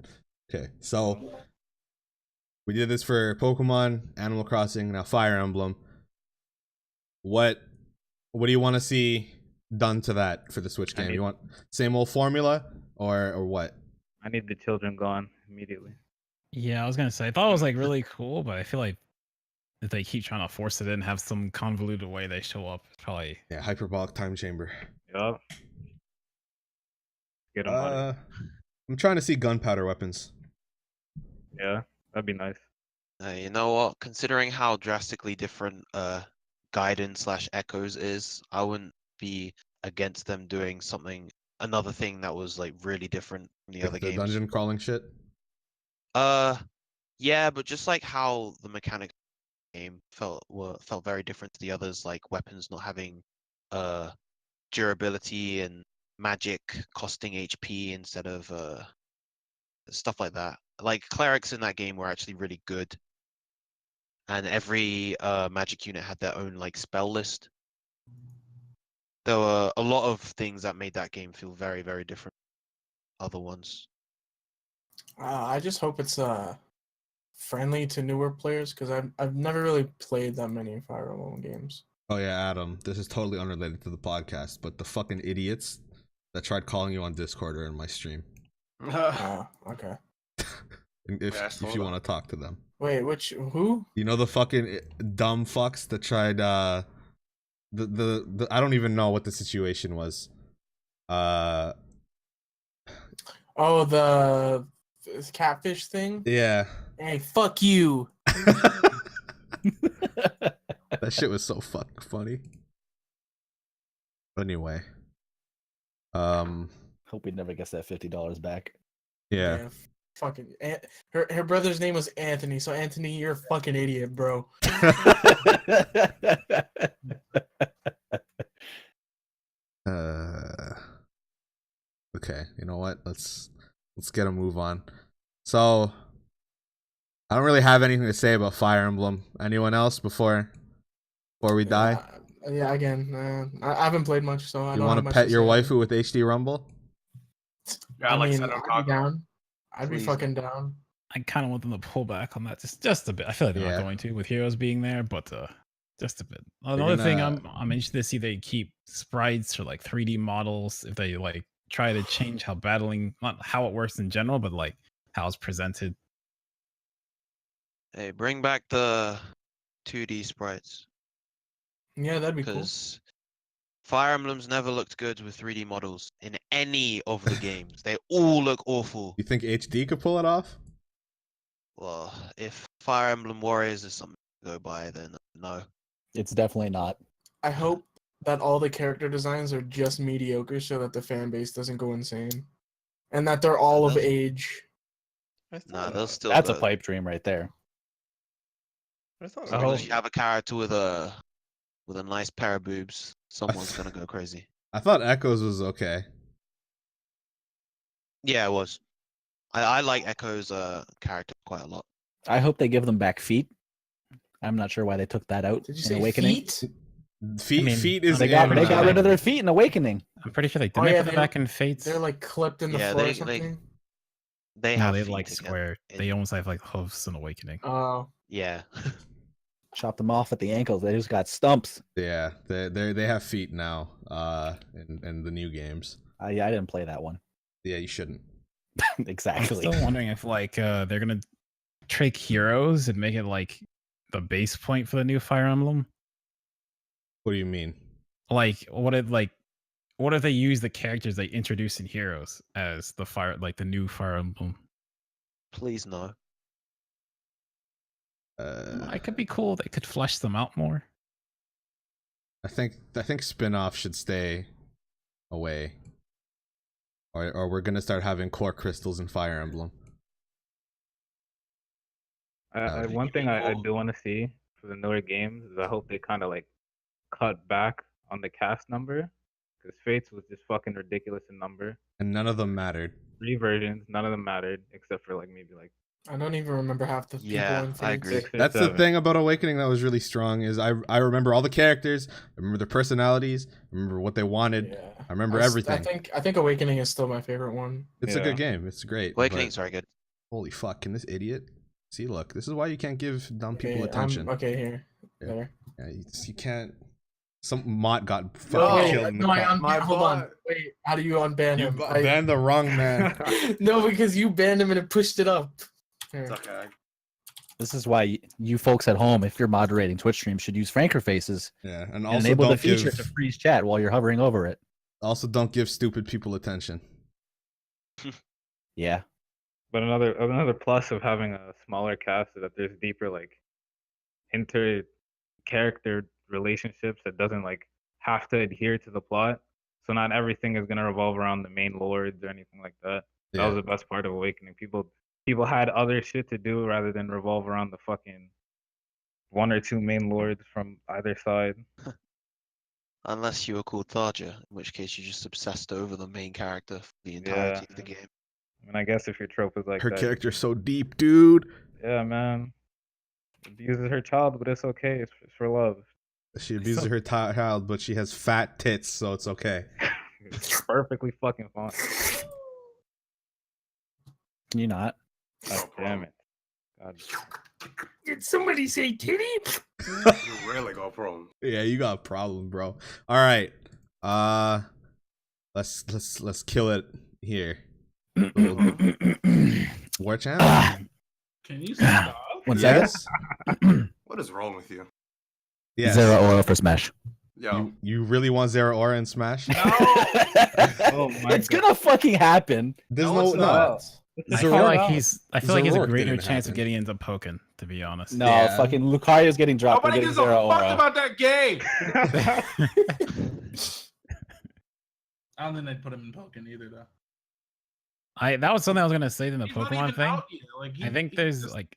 Okay, so we did this for Pokemon, Animal Crossing, now Fire Emblem. What do you want to see done to that for the Switch I game? need- You want same old formula or what? I need the children gone immediately. Yeah, I was gonna say I thought it was like really cool, but I feel like if they keep trying to force it in, have some convoluted way they show up, it's probably Yeah, hyperbolic time chamber. Yup. Get them money. I'm trying to see gunpowder weapons. Yeah, that'd be nice. You know what? Considering how drastically different Guidance / Echoes is, I wouldn't be against them doing another thing that was like really different from the Like other the games. dungeon crawling shit. Yeah, but just like how the mechanic game felt very different to the others, like weapons not having durability and magic costing HP instead of stuff like that. Like clerics in that game were actually really good, and every magic unit had their own like spell list. There were a lot of things that made that game feel very, very different from other ones. I just hope it's friendly to newer players, because I've never really played that many Fire Emblem games. Oh yeah, Adam, this is totally unrelated to the podcast, but the fucking idiots that tried calling you on Discord are in my stream. Okay. If Yeah, I if saw you that. want to talk to them. Wait, who? You know the fucking dumb fucks that tried the I don't even know what the situation was. Oh, this catfish thing? Yeah. Hey, fuck you. That shit was so fucking funny. Anyway. Hope he never gets that $50 back. Yeah. Fucking her brother's name was Anthony, so Anthony, you're a fucking idiot, bro. Okay, you know what? Let's get a move on. So I don't really have anything to say about Fire Emblem. Anyone else before we die? Yeah, again, I haven't played much, so I You don't want have to much pet your say. waifu with HD Rumble? Yeah, I like mean, Seto I'd be Kagura. down. I'd be Please. fucking down. I kind of want them to pull back on that just a bit. I feel like they're Yeah. not going to with heroes being there, but just a bit. They're Another thing gonna- I'm interested to see they keep sprites or like 3D models if they like try to change how battling, not how it works in general, but like how it's presented. Hey, bring back the 2D sprites Yeah, that'd be cool. because Fire Emblem's never looked good with 3D models in any of the games. They all look awful. You think HD could pull it off? Well, if Fire Emblem Warriors is something to go by, then no. It's definitely not. I hope that all the character designs are just mediocre so that the fan base doesn't go insane. And that they're all of Those- age. I Nah, thought, they'll still. That's a pipe dream right there. I thought As I long hope- as you have a character with a nice pair of boobs, someone's gonna go crazy. I thought Echoes was okay. Yeah, it was. I like Echo's character quite a lot. I hope they give them back feet. I'm not sure why they took that out Did you in say Awakening. feet? Feet, I mean, feet is They got in, rid of their feet in Awakening. I'm pretty sure they did Oh, they yeah, put them back in Fates. They're like clipped in the Yeah, floor or they something. they no, have they feet like again. square. They almost have like hooves in Awakening. Oh. Yeah. Chop them off at the ankles. They just got stumps. Yeah, they have feet now. In the new games. Yeah, I didn't play that one. Yeah, you shouldn't. I'm Exactly. still wondering if like they're gonna take heroes and make it like the base point for the new Fire Emblem. What do you mean? Like what if they use the characters they introduce in Heroes as the new Fire Emblem? Please no. It could be cool. They could flesh them out more. I think spin-off should stay away. Or we're gonna start having core crystals in Fire Emblem. One thing I do want to see for the newer games is I hope they kind of like cut back on the cast number, because Fates was just fucking ridiculous in number. And none of them mattered. 3 versions, none of them mattered except for like maybe like I don't even remember half the people Yeah, in I Fates. agree. 6 or That's the 7. thing about Awakening that was really strong is I remember all the characters, I remember their personalities, I remember what they wanted, Yeah. I remember I everything. think Awakening is still my favorite one. It's a Yeah. good game. It's great. but Awakening's very good. holy fuck! Can this idiot see? Look, this is why you can't give dumb people Okay, attention. okay, here. Yeah. There. Yeah, you can't. Some Mott got fucking Oh, killed in the no, I car. unbanned. Hold on. Wait, how do you unban You him? banned the wrong man. No, because you banned him and it pushed it up. Here. It's okay. This is why you folks at home, if you're moderating Twitch streams, should use Franker faces Yeah, and and also enable the don't feature give to freeze chat while you're hovering over it. don't give stupid people attention. Yeah. But another plus of having a smaller cast is that there's deeper like inter character relationships that doesn't like have to adhere to the plot. So not everything is gonna revolve around the main lords or anything like that. That was Yeah. the best part of Awakening. People had other shit to do rather than revolve around the fucking 1 or 2 main lords from either side. Unless you were called Tharja, in which case you just obsessed over the main character for the entirety of the game. I mean, I guess if your trope is like Her that, character's so deep, dude. yeah, man, abuses her child, but it's okay. It's for love. She abuses her child, but she has fat tits, so it's okay. It's perfectly fucking fine. Can you not? God damn it. God. Did somebody say titty? You really go pro. Yeah, you got a problem, bro. All right, let's kill it here. War champ. Can you stop? 1 second. Yes. What is wrong with you? Yes. Zero oil for Smash. Yo, You really want Zero Aura in Smash? Oh my It's God. gonna fucking happen. There's No, no it's no. not. I Zero- feel like I feel like he has a Zoroark greater didn't chance of happen. getting into Pokken, to be honest. No, Yeah. fucking Lucario's getting dropped. Nobody We're gives getting a Zero fuck Aura. about that game. I don't think they'd put him in Pokemon either, though. That was something I was gonna say in the He's not Pokemon even thing. out yet. Like, I think he's there's just- like,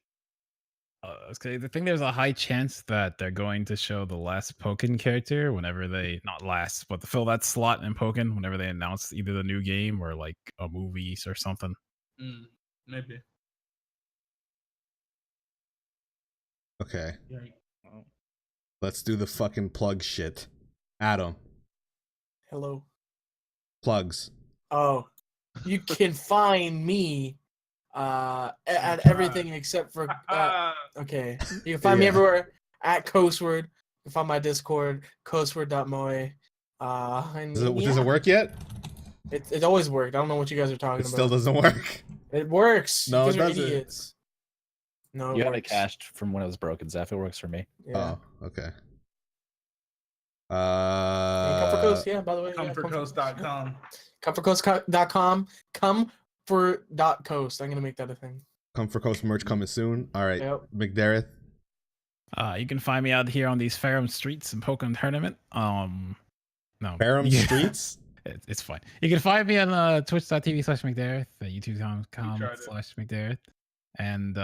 I think there's a high chance that they're going to show the last Pokken character whenever they, not last, but to fill that slot in Pokken whenever they announce either the new game or like a movie or something. Maybe. Okay, Right. let's do the fucking plug shit. Adam, Hello. plugs. Oh, you can find me at everything except for okay. You can find me Yeah. everywhere at Coastword. You can find my Discord, coastword.moe. And Does it yeah, work yet? it always worked. I don't know what you guys are talking It about. still doesn't work. It works. No, You it guys are doesn't. idiots. No, You have it works. cached from when it was broken, Zeph. It works for me. Yeah. Oh, okay. And Comfort Coast, yeah, by the way. yeah, Comfortcoast.com. Comfortcoast.com. Comfort.coast. I'm going to make that a thing. Comfort Coast merch coming soon. All right, Yep. McDareth. You can find me out here on these Ferrum streets in Pokemon Tournament. No. Ferrum Yeah. Streets. It's fine. You can find me on twitch.tv/McDareth, tried youtube.com/McDareth, and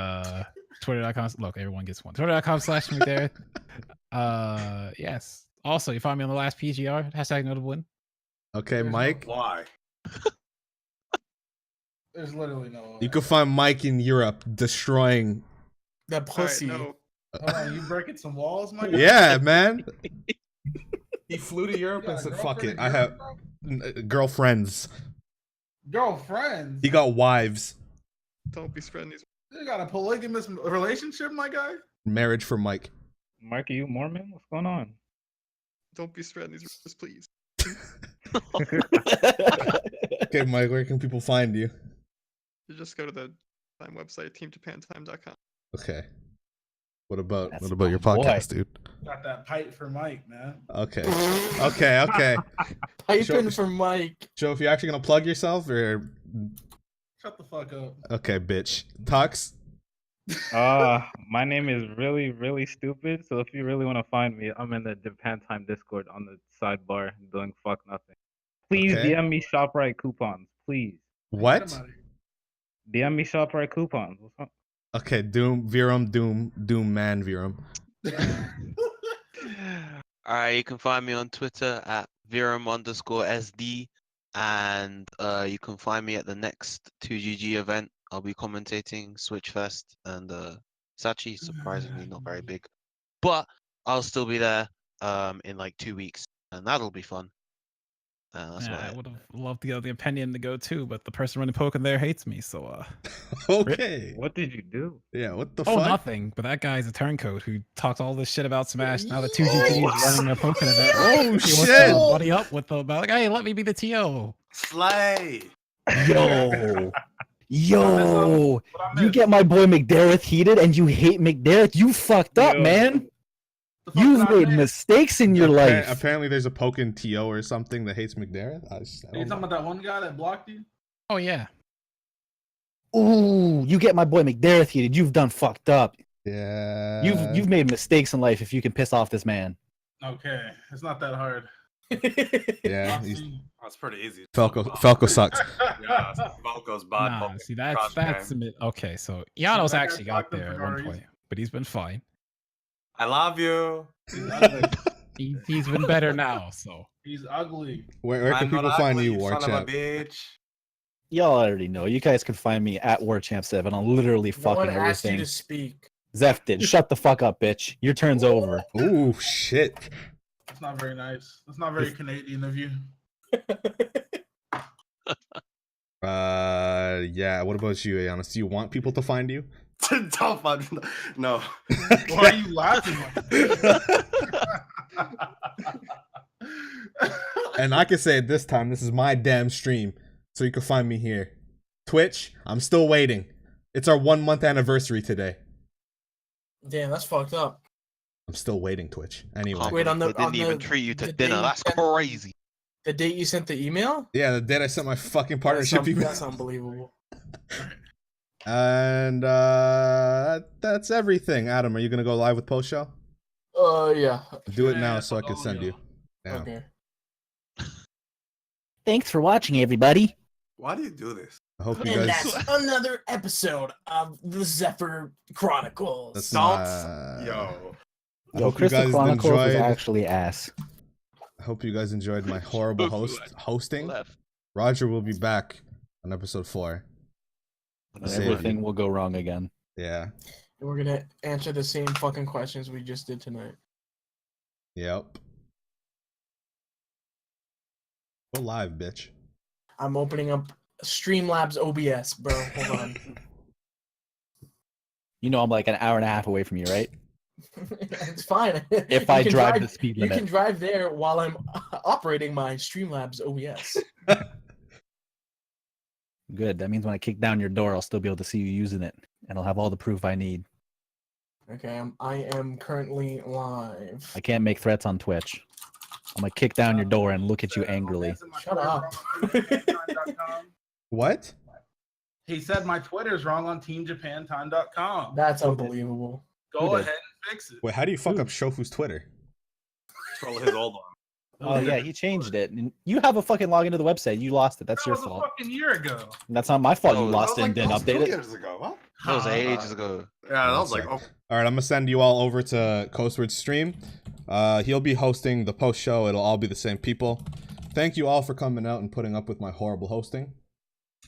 twitter.com. Look, everyone gets one. Twitter.com/McDareth. Yes. Also, you find me on the last PGR, #notable win. Okay, There's no Mike. Why? There's literally no. You can find Mike in Europe destroying. That All right, pussy. no. Hold on, you breaking some walls, my guy? Yeah, man. He flew to Europe You got and a said, "Fuck girlfriend it, in I have Europe, bro? girlfriends." Girlfriends. He got wives. Don't be spreading these. You got a polygamous relationship, my guy? Marriage for Mike. Mark, are you Mormon? What's going on? Don't be spreading these rumors, please. Okay, Mike, where can people find you? You just go to the time website, teamjapantime.com. Okay. What about That's what about your my boy. podcast, dude? Got that pipe for Mike, man. Okay. Okay. Piping Sure. for Mike. Joe, if you're actually gonna plug yourself, or Shut the fuck up. okay, bitch. Tux. My name is really, really stupid. So if you really want to find me, I'm in the Japan Time Discord on the sidebar doing fuck nothing. Please Okay. DM me ShopRite coupons, please. What? Get him outta DM me ShopRite coupons. What's up? Okay, Doom man Virum. here. All right, you can find me on Twitter at Virum_SD, and you can find me at the next 2GG event. I'll be commentating Switchfest, and it's actually surprisingly not very big, but I'll still be there in like 2 weeks, and that'll be fun. That's Yeah, about I it. would have loved the opinion to go too, but the person running Pokemon there hates me. So, Okay. What did you do? Yeah, what the oh, fuck? nothing. But that guy's a turncoat who talks all this shit about Smash. Now the 2GG is running a Pokemon event. Oh, He wants shit. to buddy up with them about like, hey, let me be the TO. Slay. Yo. What I You missed? get my boy McDareth heated and you hate McDareth. You fucked up, Yo. man. The fuck You've did I made miss? mistakes in your life. Apparently, there's a Pokken TO or something that hates McDareth. I Are you don't talking know. about that one guy that blocked you? Oh yeah. Ooh, you get my boy McDareth heated. You've done fucked up. Yeah. You've made mistakes in life if you can piss off this man. Okay, it's not that hard. Yeah. I'll he's- see. That's pretty easy. Falco sucks. Yeah, Falco's bad. Nah, Pokemon see that's cross game. okay. So Yano's that guy actually got blocked him there for at no one reason. point, but he's been fine. I love you. He's ugly. He's been better now. So He's ugly. Where can I'm not people find ugly, you, you War son of a Champ? bitch. Y'all already know. You guys can find me at WarChamp7 on literally No one fucking asked you everything. to speak. Zeph did. Shut the fuck up, bitch. Your turn's over. Ooh, shit. That's not very nice. That's not very Canadian of you. Yeah. What about you, Aeonus? Do you want people to find you? Don't fuck. No. Why are you laughing like that? And I can say it this time. This is my damn stream, so you can find me here. Twitch. I'm still waiting. It's our 1 month anniversary today. Damn, that's fucked up. I'm still waiting. Twitch. Anyway. Can't Wait, believe on the- they didn't on even the- treat you to the dinner. day That's that- crazy. The date you sent the email? Yeah, the day I sent my fucking That's, partnership email. that's unbelievable. And that's everything. Adam, are you gonna go live with post show? Yeah. Do it Yeah, now yeah, so I fuck can all send y'all. you. Now. Okay. Thanks for watching, everybody. Why do you do this? I hope you And guys. that's another episode of the Zephyr Chronicles. That's Don't. not. Yo. I Yo, hope you Crystal guys Chronicles is enjoyed. actually ass. I hope you guys enjoyed my horrible hosting. Left. Roger will be back on episode 4. And Save everything you. will go wrong again. Yeah. And we're gonna answer the same fucking questions we just did tonight. Yep. Go live, bitch. I'm opening up Streamlabs OBS, bro. Hold on. You know I'm like an hour and a half away from you, right? It's fine. If You I can drive the speed you limit. can drive there while I'm operating my Streamlabs OBS. Good. That means when I kick down your door, I'll still be able to see you using it, and I'll have all the proof I need. Okay, I am currently live. I can't make threats on Twitch. I'm gonna kick down your door and look at you angrily. Shut up. What? He said my Twitter's wrong on TeamJapanTime.com. That's unbelievable. Go Who did? ahead and fix it. Wait, how do you fuck up Shofu's Twitter? Control his old one. Oh yeah, he changed it. And you have a fucking login to the website. You lost it. That's That your was a fault. fucking year ago. That's not my fault. Oh, You that lost it and didn't update it. years ago. What? That was ages ago. Yeah, that was like. All right, I'm gonna send you all over to Coastward's stream. He'll be hosting the post show. It'll all be the same people. Thank you all for coming out and putting up with my horrible hosting.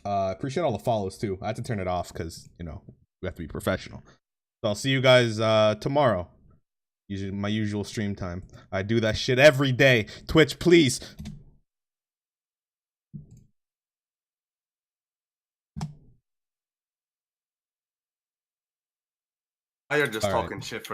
Appreciate all the follows too. I had to turn it off because we have to be professional. So I'll see you guys tomorrow. Usually my usual stream time. I do that shit every day. Twitch, please. You're just All right. talking shit for